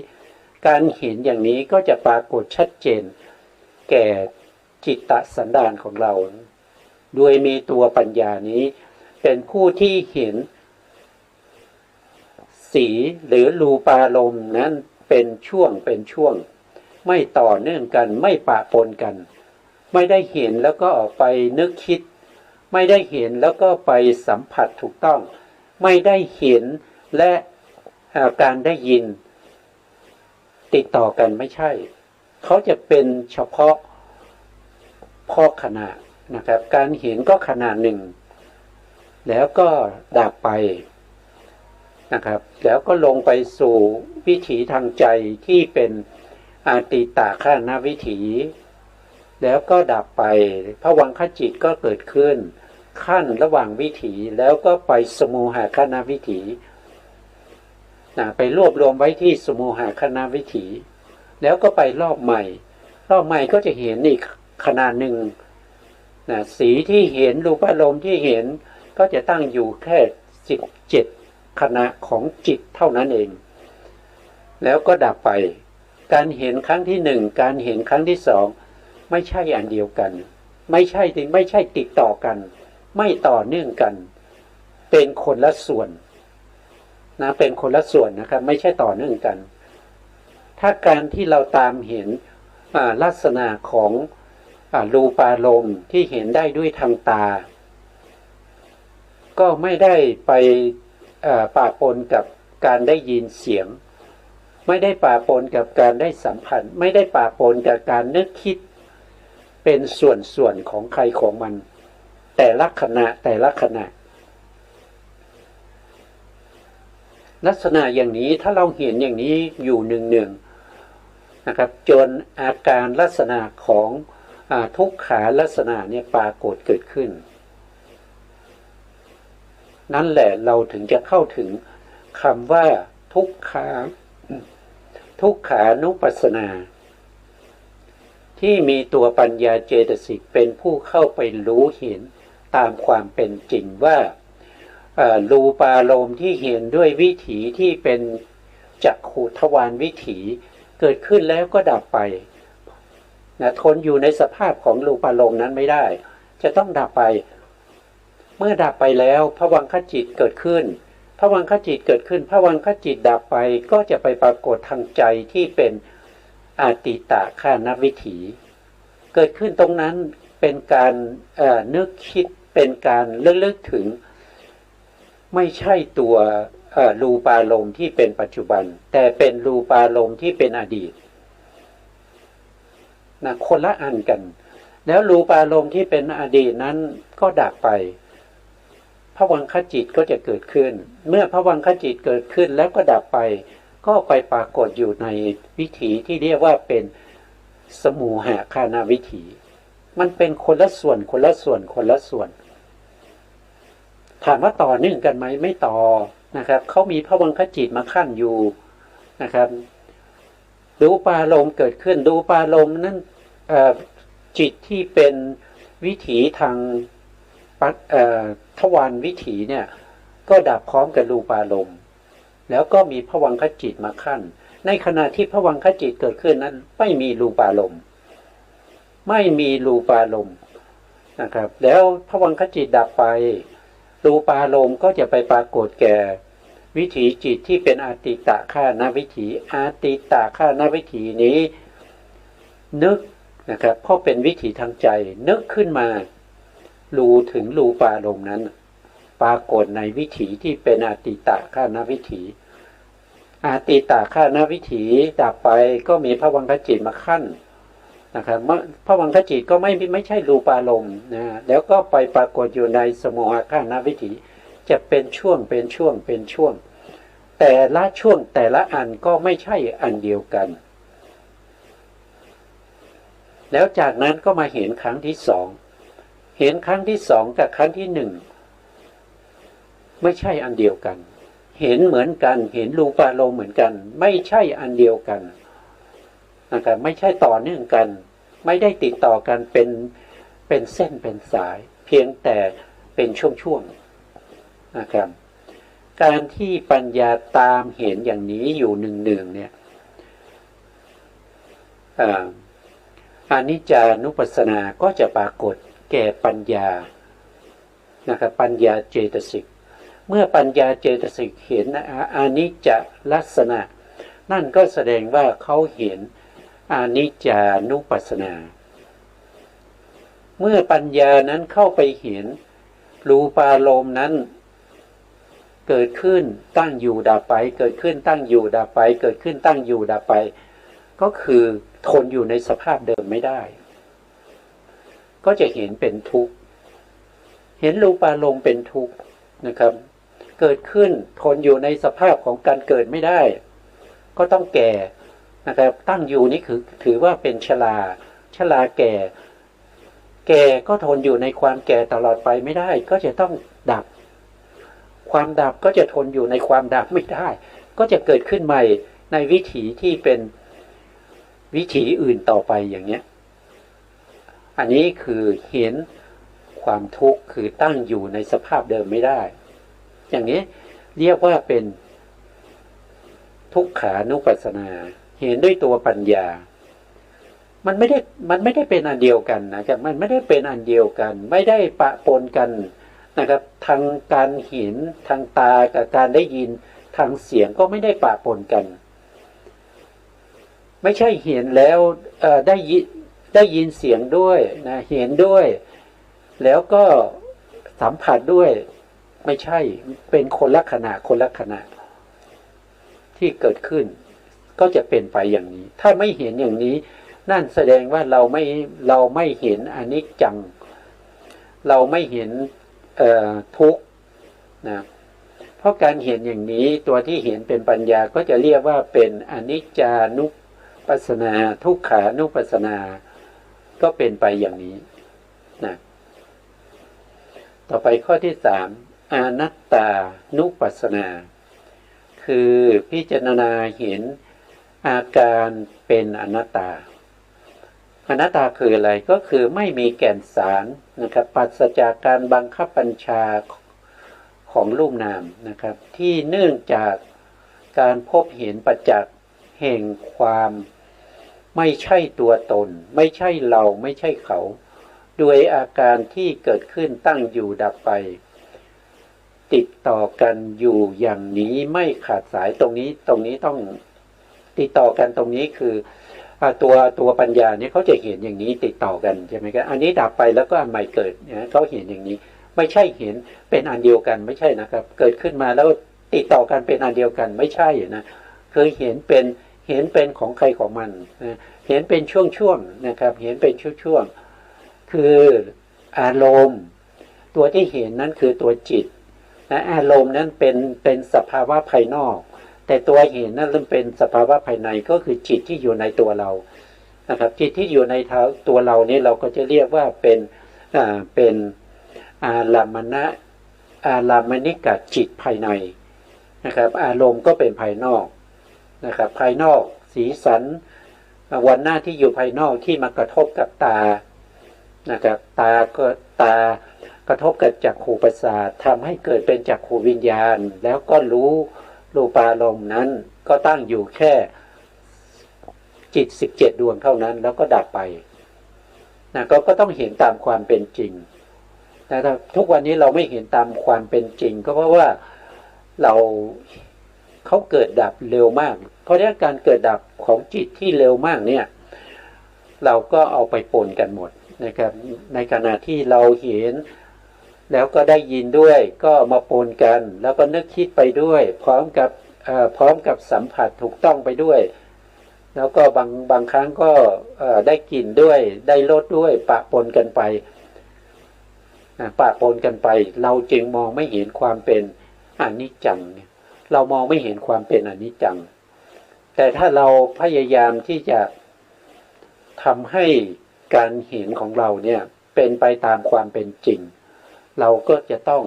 การเห็นอย่างนี้ก็จะปรากฏชัดเจนแก่จิตตสันดานของเราโดยมีตัวปัญญานี้เป็นผู้ที่เห็นสีหรือรูปารมณ์นั้นเป็นช่วงไม่ต่อเนื่องกันไม่ปะปนกันไม่ได้เห็นแล้วก็ออกไปนึกคิดไม่ได้เห็นแล้วก็ไปสัมผัสถูกต้องไม่ได้เห็นและการได้ยินติดต่อกันไม่ใช่เขาจะเป็นเฉพาะขณะนะครับการเห็นก็ขณะหนึ่งแล้วก็ดับไปนะครับแล้วก็ลงไปสู่วิถีทางใจที่เป็นอาติตาฆานวิถีแล้วก็ดับไปภวังคจิตก็เกิดขึ้นขั้นระหว่างวิถีแล้วก็ไปสมุหฆานวิถีไปรวบรวมไว้ที่สมุหฆานวิถีแล้วก็ไปรอบใหม่ก็จะเห็นอีกขณะหนึ่งสีที่เห็นรูปารมณ์ที่เห็นก็จะตั้งอยู่แค่17ขณะของจิตเท่านั้นเองแล้วก็ดับไปการเห็นครั้งที่หนึ่งการเห็นครั้งที่สองไม่ใช่อันเดียวกันไม่ใช่ติดต่อกันไม่ต่อเนื่องกันเป็นคนละส่วนนะเป็นคนละส่วนนะครับไม่ใช่ต่อเนื่องกันถ้าการที่เราตามเห็นลักษณะของรูปารมณ์ที่เห็นได้ด้วยทางตาก็ไม่ได้ไปปะปนกับการได้ยินเสียงไม่ได้ปะปนกับการได้สัมผัสไม่ได้ปะปนกับการนึกคิดเป็นส่วนของใครของมันแต่ละขณะลักษณะอย่างนี้ถ้าเราเห็นอย่างนี้อยู่หนึ่งนะครับจนอาการลักษณะของทุกขาลักษณะเนี่ยปรากฏเกิดขึ้นนั่นแหละเราถึงจะเข้าถึงคำว่าทุกขานุปัสสนาที่มีตัวปัญญาเจตสิกเป็นผู้เข้าไปรู้เห็นตามความเป็นจริงว่ารูปารมณ์ที่เห็นด้วยวิถีที่เป็นจักขุทวารวิถีเกิดขึ้นแล้วก็ดับไปทนอยู่ในสภาพของรูปารมณ์นั้นไม่ได้จะต้องดับไปเมื่อดับไปแล้วภวังคจิตเกิดขึ้นภวังคจิตดับไปก็จะไปปรากฏทางใจที่เป็นอาติตาฆานวิถีเกิดขึ้นตรงนั้นเป็นการนึกคิดเป็นการระลึกถึงไม่ใช่ตัวรูปารมณ์ที่เป็นปัจจุบันแต่เป็นรูปารมณ์ที่เป็นอดีตนะคนละอันกัน แล้วรูปารมณ์ที่เป็นอดีตนั้นก็ดับไปภวังคจิตก็จะเกิดขึ้นเมื่อภวังคจิตเกิดขึ้นแล้วก็ดับไปก็ไปปรากฏอยู่ในวิถีที่เรียกว่าเป็นสมูหะคานวิถีมันเป็นคนละส่วนคนละส่วนคนละส่วนถามว่าต่อเนื่องกันไหมไม่ต่อนะครับเขามีภวังคจิตมาขั้นอยู่นะครับรูปารมณ์เกิดขึ้นรูปารมณ์นั้นจิตที่เป็นวิถีทางทวารวิถีเนี่ยก็ดับพร้อมกับรูปารมณ์แล้วก็มีภวังคจิตมาขั้นในขณะที่ภวังคจิตเกิดขึ้นนั้นไม่มีรูปารมณ์ไม่มีรูปารมณ์นะครับแล้วภวังคจิตดับไปรูปารมณ์ก็จะไปปรากฏแก่วิถีจิตที่เป็นอาติตะฆานวิถีอาติตะฆานวิถีนี้นึกนะครับเพราะเป็นวิถีทางใจนึกขึ้นมารู้ถึงรูปารมณ์นั้นปรากฏในวิถีที่เป็นอาติตะฆานวิถีอาติตะฆานวิถีดับไปก็มีภวังคจิตมาขั้นนะครับภวังคจิตก็ไม่ใช่รูปารมณ์นะแล้วก็ไปปรากฏอยู่ในสโมหฆานวิถีจะเป็นช่วงเป็นช่วงเป็นช่วงแต่ละช่วงแต่ละอันก็ไม่ใช่อันเดียวกันแล้วจากนั้นก็มาเห็นครั้งที่สองเห็นครั้งที่สองกับครั้งที่หนึ่งไม่ใช่อันเดียวกันเห็นเหมือนกันเห็นรูปารมณ์เหมือนกันไม่ใช่อันเดียวกันนะครับไม่ใช่ต่อเนื่องกันไม่ได้ติดต่อกันเป็นเส้นเป็นสายเพียงแต่เป็นช่วงๆนะครับการที่ปัญญาตามเห็นอย่างนี้อยู่หนึ่งเนี่ยอนิจจานุปัสสนาก็จะปรากฏแก่ปัญญานะครับปัญญาเจตสิกเมื่อปัญญาเจตสิกเห็นอนิจจลักษณะนั่นก็แสดงว่าเขาเห็นอนิจจานุปัสสนาเมื่อปัญญานั้นเข้าไปเห็นรูปารมณ์นั้นเกิดขึ้นตั้งอยู่ดับไปเกิดขึ้นตั้งอยู่ดับไปเกิดขึ้นตั้งอยู่ดับไปก็คือทนอยู่ในสภาพเดิมไม่ได้ก็จะเห็นเป็นทุกข์เห็นรูปารมณ์เป็นทุกข์นะครับเกิดขึ้นทนอยู่ในสภาพของการเกิดไม่ได้ก็ต้องแก่นะครับตั้งอยู่นี่คือถือว่าเป็นชราแก่ก็ทนอยู่ในความแก่ตลอดไปไม่ได้ก็จะต้องดับความดับก็จะทนอยู่ในความดับไม่ได้ก็จะเกิดขึ้นใหม่ในวิถีที่เป็นวิถีอื่นต่อไปอย่างเนี้ยอันนี้คือเห็นความทุกข์คือตั้งอยู่ในสภาพเดิมไม่ได้อย่างนี้เรียกว่าเป็นทุกขานุปัสสนาเห็นด้วยตัวปัญญามันไม่ได้เป็นอันเดียวกันนะครับมันไม่ได้เป็นอันเดียวกันไม่ได้ปะปนกันนะครับทางการเห็นทางตากับการได้ยินทางเสียงก็ไม่ได้ปะปนกันไม่ใช่เห็นแล้วได้ยินเสียงด้วยนะเห็นด้วยแล้วก็สัมผัสด้วยไม่ใช่เป็นคนละขณะที่เกิดขึ้นก็จะเป็นไปอย่างนี้ถ้าไม่เห็นอย่างนี้นั่นแสดงว่าเราไม่เห็นอนิจจังเราไม่เห็นทุกข์นะเพราะการเห็นอย่างนี้ตัวที่เห็นเป็นปัญญาก็จะเรียกว่าเป็นอนิจจานุปัสสนาทุกขานุปัสสนาก็เป็นไปอย่างนี้นะต่อไปข้อที่สามอนัตตานุปัสสนาคือพิจารณาเห็นอาการเป็นอนัตตาอนัตตาคืออะไรก็คือไม่มีแก่นสารนะครับปราศจากการบังคับบัญชาของรูปนามนะครับที่เนื่องจากการพบเห็นประจักษ์แห่งความไม่ใช่ตัวตนไม่ใช่เราไม่ใช่เขาด้วยอาการที่เกิดขึ้นตั้งอยู่ดับไปติดต่อกันอยู่อย่างนี้ไม่ขาดสายตรงนี้ต้องติดต่อกันตรงนี้คือตัวปัญญาเนี่ยเขาจะเห็นอย่างนี้ติดต่อกันใช่ไหมครับอันนี้ดับไปแล้วก็อันใหม่เกิดนะเขาเห็นอย่างนี้ไม่ใช่เห็นเป็นอันเดียวกันไม่ใช่นะครับเกิดขึ้นมาแล้วติดต่อกันเป็นอันเดียวกันไม่ใช่นะคือเห็นเป็นของใครของมันนะเห็นเป็นช่วงๆนะครับเห็นเป็นช่วง คืออารมณ์ตัวที่เห็นนั้นคือตัวจิตนะอารมณ์นั้นเป็นสภาวะภายนอกแต่ตัวเห็นนั้นเป็นสภาวะภายในก็คือจิตที่อยู่ในตัวเรานะครับจิตที่อยู่ในตัวเรานี้เราก็จะเรียกว่าเป็นอารามณิกะจิตภายในนะครับอารมณ์ก็เป็นภายนอกนะครับภายนอกสีสันวันหน้าที่อยู่ภายนอกที่มากระทบกับตานะครับตากระทบกับจักขุประสาททำให้เกิดเป็นจักขุวิญญาณแล้วก็รู้รูปารมณ์นั้นก็ตั้งอยู่แค่จิต17ดวงเท่านั้นแล้วก็ดับไปนะก็ต้องเห็นตามความเป็นจริงแต่ทุกวันนี้เราไม่เห็นตามความเป็นจริงก็เพราะว่าเขาเกิดดับเร็วมากเพราะฉะนั้นการเกิดดับของจิตที่เร็วมากเนี่ยเราก็เอาไปปนกันหมดนะครับในขณะที่เราเห็นแล้วก็ได้ยินด้วยก็มาปนกันแล้วก็นึกคิดไปด้วยพร้อมกับสัมผัสถูกต้องไปด้วยแล้วก็บางครั้งก็ได้กลิ่นด้วยได้รสด้วยปะปนกันไปเราจึงมองไม่เห็นความเป็นอนิจจังเรามองไม่เห็นความเป็นอนิจจังแต่ถ้าเราพยายามที่จะทำให้การเห็นของเราเนี่ยเป็นไปตามความเป็นจริงเราก็จะต้อง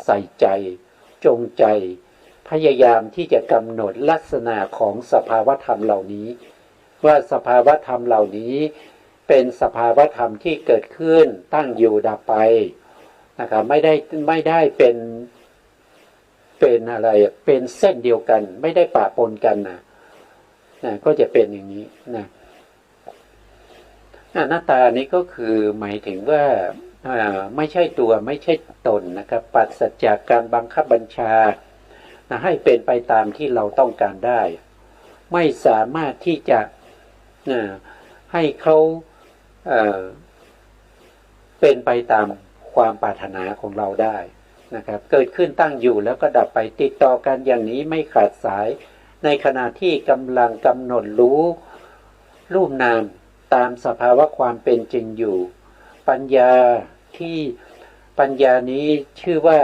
ใส่ใจจงใจพยายามที่จะกำหนดลักษณะของสภาวธรรมเหล่านี้ว่าสภาวธรรมเหล่านี้เป็นสภาวธรรมที่เกิดขึ้นตั้งอยู่ดับไปนะครับไม่ได้เป็นอะไรเป็นเส้นเดียวกันไม่ได้ปะปนกันนะก็จะเป็นอย่างนี้นะอนัตตานี้ก็คือหมายถึงว่าไม่ใช่ตัวไม่ใช่ตนนะครับปราศจากการบังคับบัญชาให้เป็นไปตามที่เราต้องการได้ไม่สามารถที่จะให้เขาเป็นไปตามความปรารถนาของเราได้นะครับเกิดขึ้นตั้งอยู่แล้วก็ดับไปติดต่อกันอย่างนี้ไม่ขาดสายในขณะที่กำลังกำหนดรู้รูปนามตามสภาวะความเป็นจริงอยู่ปัญญานี้ชื่อว่า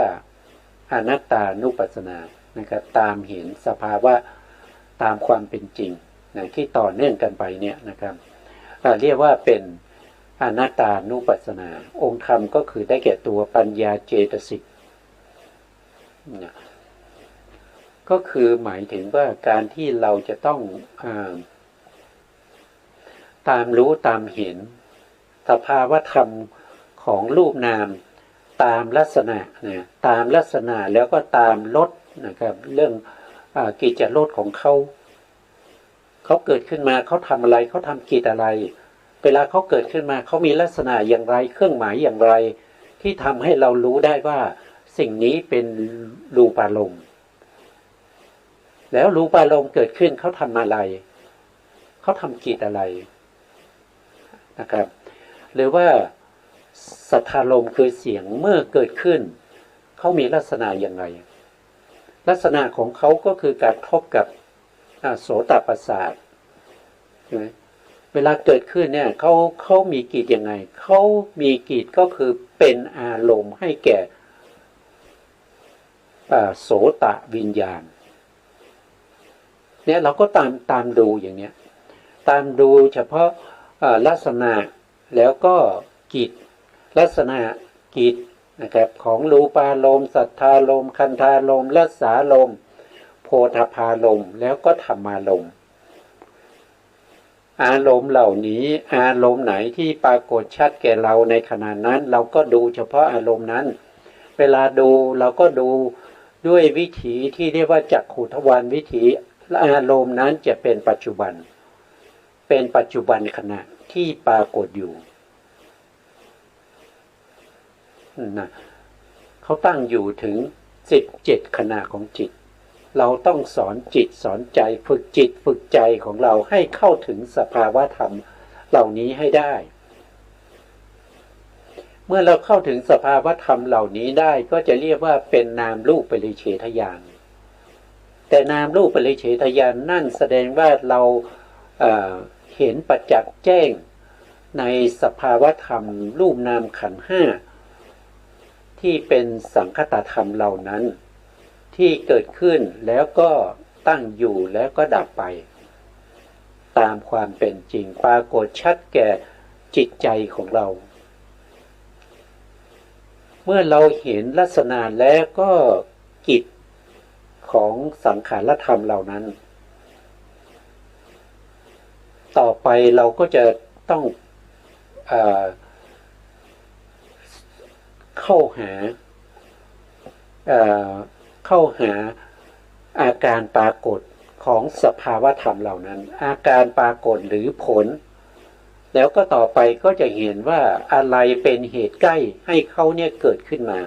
อนัตตานุปัสสนานะครับตามเห็นสภาวะตามความเป็นจริงนะที่ต่อเนื่องกันไปเนี่ยนะครับเรียกว่าเป็นอนัตตานุปัสสนาองค์ธรรมก็คือได้แก่ตัวปัญญาเจตสิกนะก็คือหมายถึงว่าการที่เราจะต้องตามรู้ตามเห็นสภาวธรรมของรูปนามตามลักษณะนะตามลักษณะแล้วก็ตามลดนะครับเรื่องกิจลดของเขาเกิดขึ้นมาเขาทำอะไรเขาทำกิจอะไรเวลาเขาเกิดขึ้นมาเขามีลักษณะอย่างไรเครื่องหมายอย่างไรที่ทำให้เรารู้ได้ว่าสิ่งนี้เป็นรูปารมณ์แล้วรูปารมณ์เกิดขึ้นเขาทำอะไรเขาทำกิจอะไรนะครับหรือว่าสัทธารมณ์คือเสียงเมื่อเกิดขึ้นเขามีลักษณะอย่างไรลักษณะของเขาก็คือการทบกับโสตประสาทใช่ไหมเวลาเกิดขึ้นเนี่ยเขามีกิจยังไงเขามีกิจก็คือเป็นอารมณ์ให้แก่โสตวิญญาณเนี่ยเราก็ตามดูอย่างเนี้ยตามดูเฉพาะลักษณะแล้วก็กิจลักษณะกิจนะครับของรูปารมณ์สัทธารมณ์คันธารมณ์รัสสารมณ์โพธพารมณ์แล้วก็ธรรมารมณ์อารมณ์เหล่านี้อารมณ์ไหนที่ปรากฏชัดแก่เราในขณะนั้นเราก็ดูเฉพาะอารมณ์นั้นเวลาดูเราก็ดูด้วยวิถีที่เรียกว่าจักขุทวารวิถีอารมณ์นั้นจะเป็นปัจจุบันขณะที่ปรากฏอยู่นะเขาตั้งอยู่ถึง17ขณะของจิตเราต้องสอนจิตสอนใจฝึกจิตฝึกใจของเราให้เข้าถึงสภาวะธรรมเหล่านี้ให้ได้เมื่อเราเข้าถึงสภาวะธรรมเหล่านี้ได้ก็จะเรียกว่าเป็นนามรูปปริเฉทญาณแต่นามรูปปริเฉทญาณนั่นแสดงว่าเราเห็นประจักษ์แจ้ง ในสภาวธรรมรูปนามขันธ์ห้าที่เป็นสังคตธรรมเหล่านั้นที่เกิดขึ้นแล้วก็ตั้งอยู่แล้วก็ดับไปตามความเป็นจริงปรากฏชัดแก่จิตใจของเราเมื่อเราเห็นลักษณะแล้วก็กิจของสังขารธรรมเหล่านั้นต่อไปเราก็จะต้องเข้าหาอาการปรากฏของสภาวธรรมเหล่านั้นอาการปรากฏหรือผลแล้วก็ต่อไปก็จะเห็นว่าอะไรเป็นเหตุใกล้ให้เขาเนี่ยเกิดขึ้นมา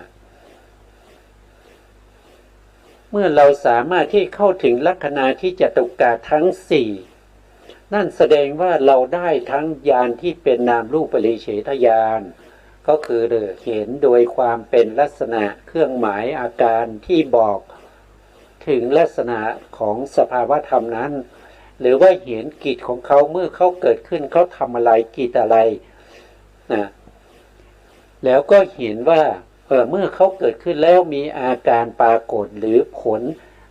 เมื่อเราสามารถที่เข้าถึงลักขณะที่จตุกะทั้งสี่นั่นแสดงว่าเราได้ทั้งญาณที่เป็นนามรูปปริเฉทญาณก็คือเห็นโดยความเป็นลักษณะเครื่องหมายอาการที่บอกถึงลักษณะของสภาวะธรรมนั้นหรือว่าเห็นกิจของเขาเมื่อเขาเกิดขึ้นเขาทำอะไรกิจอะไรนะแล้วก็เห็นว่าเมื่อเขาเกิดขึ้นแล้วมีอาการปรากฏหรือผล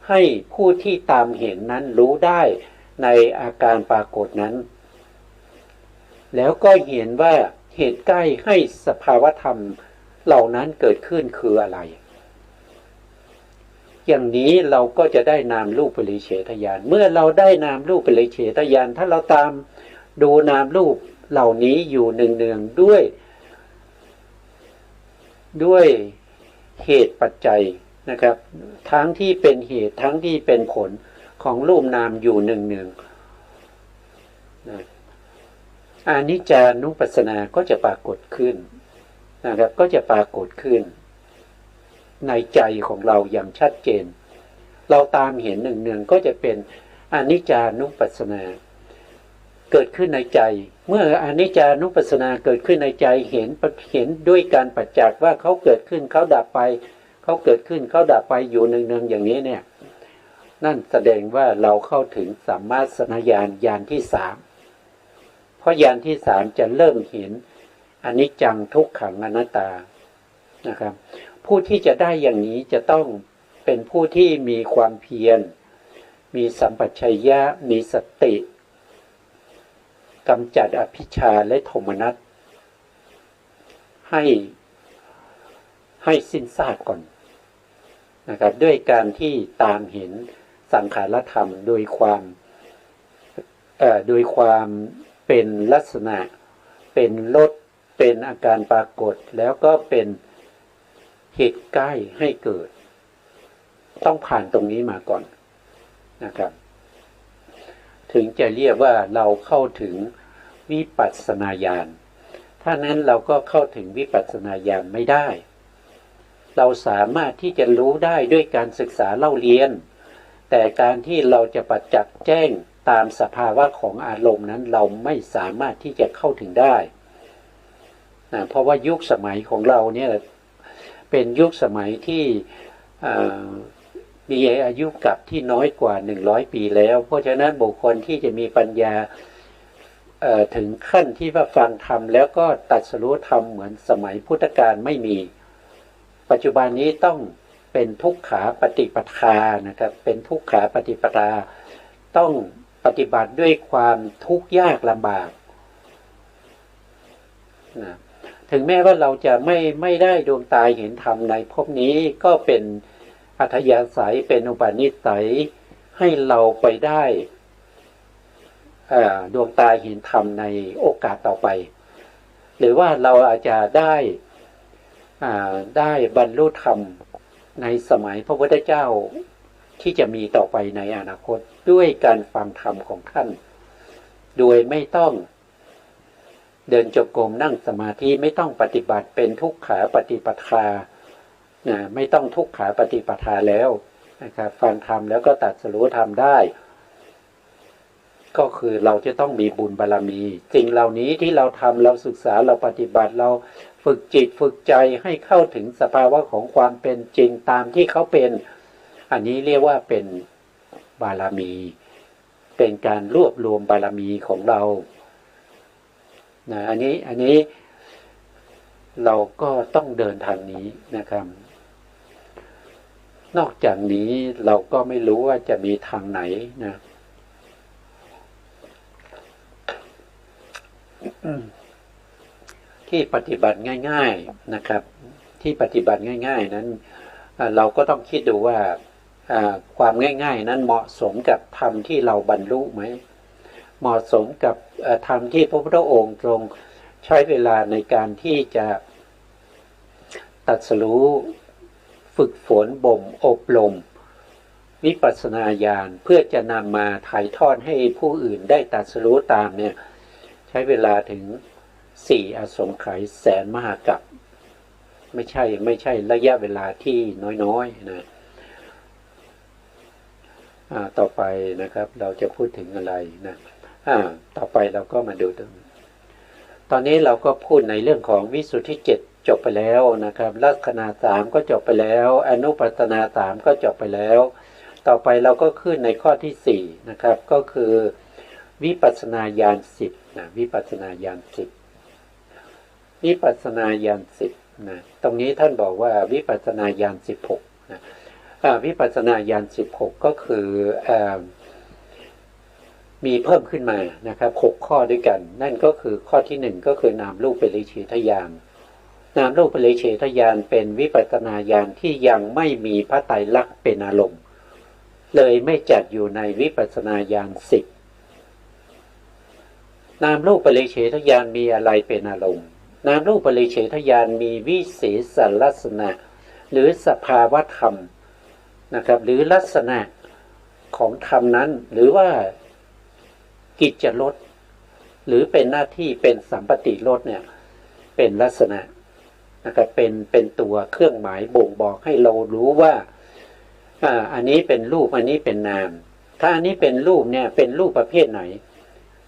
ให้ผู้ที่ตามเห็นนั้นรู้ได้ในอาการปรากฏนั้นแล้วก็เห็นว่าเหตุใกล้ให้สภาวธรรมเหล่านั้นเกิดขึ้นคืออะไรอย่างนี้เราก็จะได้นามรูปปริเฉทญาณเมื่อเราได้นามรูปปริเฉทญาณถ้าเราตามดูนามรูปเหล่านี้อยู่เนืองๆด้วยเหตุปัจจัยนะครับทั้งที่เป็นเหตุทั้งที่เป็นผลของรูปนามอยู่เนืองๆนะอนิจจานุปัสสนาก็จะปรากฏขึ้นนะครับก็จะปรากฏขึ้นในใจของเราอย่างชัดเจนเราตามเห็นเนืองๆก็จะเป็นอนิจจานุปัสสนาเกิดขึ้นในใจเมื่ออนิจจานุปัสสนาเกิดขึ้นในใจเห็นด้วยการปัจจักว่าเขาเกิดขึ้นเขาดับไปเขาเกิดขึ้นเขาดับไปอยู่เนืองๆอย่างนี้เนี่ยนั่นแสดงว่าเราเข้าถึงสัมมาสนญาณญาณที่สามเพราะญาณที่สามจะเริ่มเห็นอนิจจังทุกขังอนัตตานะครับผู้ที่จะได้อย่างนี้จะต้องเป็นผู้ที่มีความเพียรมีสัมปชัญญะมีสติกำจัดอภิชฌาและโทมนัสให้สิ้นซากก่อนนะครับด้วยการที่ตามเห็นสังขารธรรมโดยความเป็นลักษณะเป็นลดเป็นอาการปรากฏแล้วก็เป็นเหตุใกล้ให้เกิดต้องผ่านตรงนี้มาก่อนนะครับถึงจะเรียกว่าเราเข้าถึงวิปัสสนาญาณถ้านั้นเราก็เข้าถึงวิปัสสนาญาณไม่ได้เราสามารถที่จะรู้ได้ด้วยการศึกษาเล่าเรียนแต่การที่เราจะประจักษ์แจ้งตามสภาวะของอารมณ์นั้นเราไม่สามารถที่จะเข้าถึงได้เพราะว่ายุคสมัยของเราเนี่ยเป็นยุคสมัยที่มีอายุกับที่น้อยกว่า100 ปีแล้วเพราะฉะนั้นบุคคลที่จะมีปัญญาถึงขั้นที่ว่าฟังธรรมแล้วก็ตรัสรู้ธรรมเหมือนสมัยพุทธกาลไม่มีปัจจุบันนี้ต้องเป็นทุกขาปฏิปทานะครับเป็นทุกขาปฏิปทาต้องปฏิบัติด้วยความทุกข์ยากลำบากนะถึงแม้ว่าเราจะไม่ได้ดวงตาเห็นธรรมในภพนี้ก็เป็นอัธยาศัยเป็นอุปนิสัยให้เราไปได้ดวงตาเห็นธรรมในโอกาสต่อไปหรือว่าเราอาจจะได้บรรลุธรรมในสมัยพระพุทธเจ้าที่จะมีต่อไปในอนาคตด้วยการฟังธรรมของท่านโดยไม่ต้องเดินจงกรมนั่งสมาธิไม่ต้องปฏิบัติเป็นทุกขาปฏิปทาไม่ต้องทุกขาปฏิปทาแล้วนะครับฟังธรรมแล้วก็ตรัสรู้ธรรมได้ก็คือเราจะต้องมีบุญบารมีสิ่งเหล่านี้ที่เราทำเราศึกษาเราปฏิบัติเราฝึกจิตฝึกใจให้เข้าถึงสภาวะของความเป็นจริงตามที่เขาเป็นอันนี้เรียกว่าเป็นบารมีเป็นการรวบรวมบารมีของเรา นะอันนี้เราก็ต้องเดินทางนี้นะครับนอกจากนี้เราก็ไม่รู้ว่าจะมีทางไหนนะที่ปฏิบัติง่ายๆนะครับที่ปฏิบัติง่ายๆนั้นเราก็ต้องคิดดูว่าความง่ายๆนั้นเหมาะสมกับธรรมที่เราบรรลุไหมเหมาะสมกับธรรมที่พระพุทธองค์ทรงใช้เวลาในการที่จะตรัสรู้ฝึกฝนบ่มอบรมวิปัสสนาญาณเพื่อจะนำมาถ่ายทอดให้ผู้อื่นได้ตรัสรู้ตามเนี่ยใช้เวลาถึง4 อสงไขยแสนมหากัปไม่ใช่ระยะเวลาที่น้อยๆนะต่อไปนะครับเราจะพูดถึงอะไรนะต่อไปเราก็มาดูตอนนี้เราก็พูดในเรื่องของวิสุทธิ7จบไปแล้วนะครับลักขณะ3ก็จบไปแล้วอนุปัฏฐนา3ก็จบไปแล้วต่อไปเราก็ขึ้นในข้อที่4นะครับก็คือวิปัสสนาญาณ10นะวิปัสสนาญาณ10วิปัสสนาญาณ10นะตรงนี้ท่านบอกว่าวิปัสสนาญาณ16นะวิปัสสนาญาณ16ก็คือมีเพิ่มขึ้นมานะครับ6ข้อด้วยกันนั่นก็คือข้อที่1ก็คือนามรูปปริเฉทญาณนามรูปปริเฉทญาณเป็นวิปัสสนาญาณที่ยังไม่มีพระไตรลักษณ์เป็นอารมณ์เลยไม่จัดอยู่ในวิปัสสนาญาณ10นามรูปปริเฉทญาณมีอะไรเป็นอารมณ์นามรูปปริเฉทญาณมีวิเศษลักษณะหรือสภาวธรรมนะครับหรือลักษณะของธรรมนั้นหรือว่ากิจลดหรือเป็นหน้าที่เป็นสัมปติลดเนี่ยเป็นลักษณะนะครับเป็นตัวเครื่องหมายบ่งบอกให้เรารู้ว่าอันนี้เป็นรูปอันนี้เป็นนามถ้าอันนี้เป็นรูปเนี่ยเป็นรูปประเภทไหน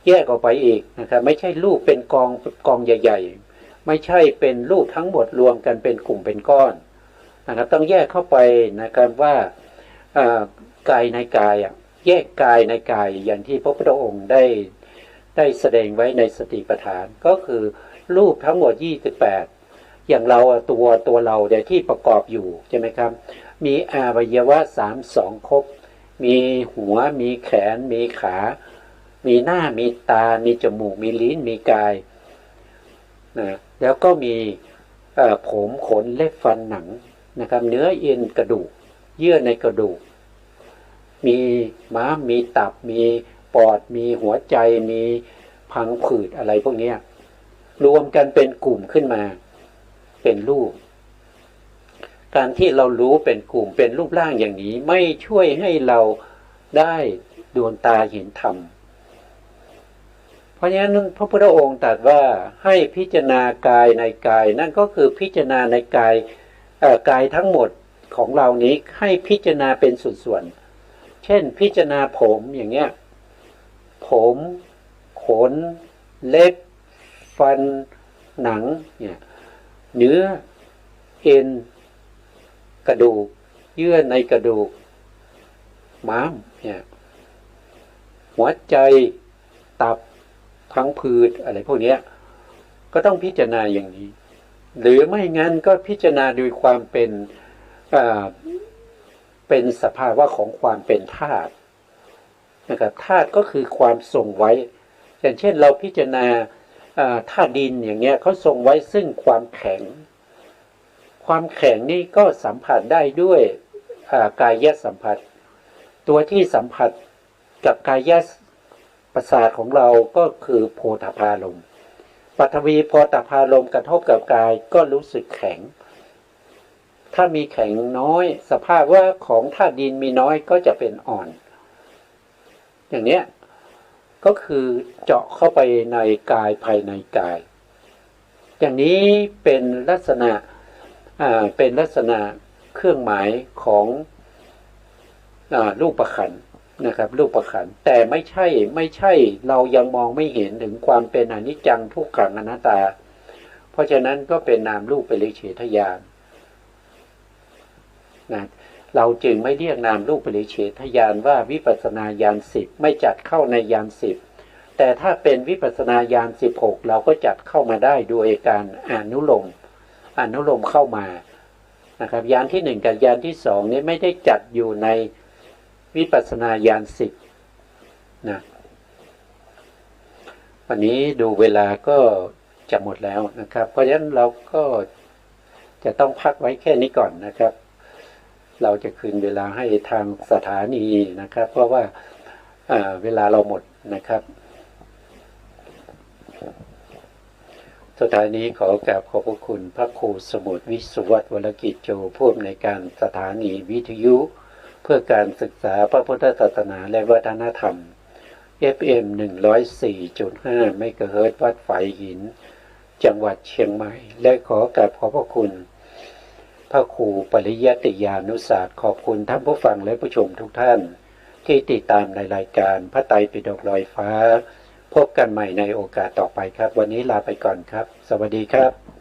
แยกออกไปอีกนะครับไม่ใช่รูปเป็นกองใหญ่ๆไม่ใช่เป็นรูปทั้งหมดรวมกันเป็นกลุ่มเป็นก้อนนะครับต้องแยกเข้าไปนะครับว่ากายในกายแยกกายในกายอย่างที่พระพุทธองค์ได้แสดงไว้ในสติปัฏฐานก็คือรูปทั้งหมด28อย่างเราตัวเราเดี๋ยวที่ประกอบอยู่ใช่ไหมครับมีอวัยวะ32ครบมีหัวมีแขนมีขามีหน้ามีตามีจมูกมีลิ้นมีกายนะแล้วก็มีผมขนเล็บฟันหนังนะครับเนื้อเอ็นกระดูกเยื่อในกระดูกมีม้ามมีตับมีปอดมีหัวใจมีพังผืดอะไรพวกนี้รวมกันเป็นกลุ่มขึ้นมาเป็นรูปการที่เรารู้เป็นกลุ่มเป็นรูปร่างอย่างนี้ไม่ช่วยให้เราได้ดวงตาเห็นธรรมเพราะฉะนั้นพระพุทธองค์ตรัสว่าให้พิจารณากายในกายนั่นก็คือพิจารณาในกายทั้งหมดของเรานี้ให้พิจารณาเป็นส่วนๆเช่นพิจารณาผมอย่างเงี้ยผมขนเล็บฟันหนังเนี่ยเนื้อเอ็นกระดูกเยื่อในกระดูกม้ามเนี่ยหัวใจตับพังผืดอะไรพวกนี้ก็ต้องพิจารณาอย่างนี้หรือไม่งั้นก็พิจารณาโดยความเป็นสภาวะของความเป็นธาตุนะครับธาตุก็คือความทรงไว้อย่างเช่นเราพิจารณาธาตุดินอย่างเงี้ยเขาทรงไว้ซึ่งความแข็งนี่ก็สัมผัสได้ด้วยกายสัมผัสตัวที่สัมผัสกับกายประสาทของเราก็คือโพธพารมณ์ปฐวีโพธพารมณ์กระทบกับกายก็รู้สึกแข็งถ้ามีแข็งน้อยสภาพว่าของธาตุดินมีน้อยก็จะเป็นอ่อนอย่างเนี้ยก็คือเจาะเข้าไปในกายภายในกายอย่างนี้เป็นลักษณะเครื่องหมายของรูปขันธ์นะครับรูปขันธ์แต่ไม่ใช่เรายังมองไม่เห็นถึงความเป็นอนิจจังทุกขังอนัตตาเพราะฉะนั้นก็เป็นนามรูปปริเฉทญาณนะเราจึงไม่เรียกนามรูปปริเฉทญาณว่าวิปัสสนาญาณ10ไม่จัดเข้าในญาณ10 แต่ถ้าเป็นวิปัสสนาญาณ16เราก็จัดเข้ามาได้โดยการอนุโลมเข้ามานะครับญาณที่1กับญาณที่2นี้ไม่ได้จัดอยู่ในวิปัสสนาญาณ10นะวันนี้ดูเวลาก็จะหมดแล้วนะครับเพราะฉะนั้นเราก็จะต้องพักไว้แค่นี้ก่อนนะครับ เราจะคืนเวลาให้ทางสถานีนะครับเพราะว่าเวลาเราหมดนะครับสถานีขอกราบขอบพระคุณพระครูสมุทรวิสุวัตรวรกิจโจผู้อำนวยการสถานีวิทยุเพื่อการศึกษาพระพุทธศาสนาและวัฒนธรรม FM 104.5 เมกะเฮิรตซ์วัดฝายหินจังหวัดเชียงใหม่และขอกราบขอบพระคุณพระครูปริยัติยานุศาสตร์ขอบคุณท่านผู้ฟังและผู้ชมทุกท่านที่ติดตามในรายการพระไตรปิฎกลอยฟ้าพบกันใหม่ในโอกาสต่อไปครับวันนี้ลาไปก่อนครับสวัสดีครับ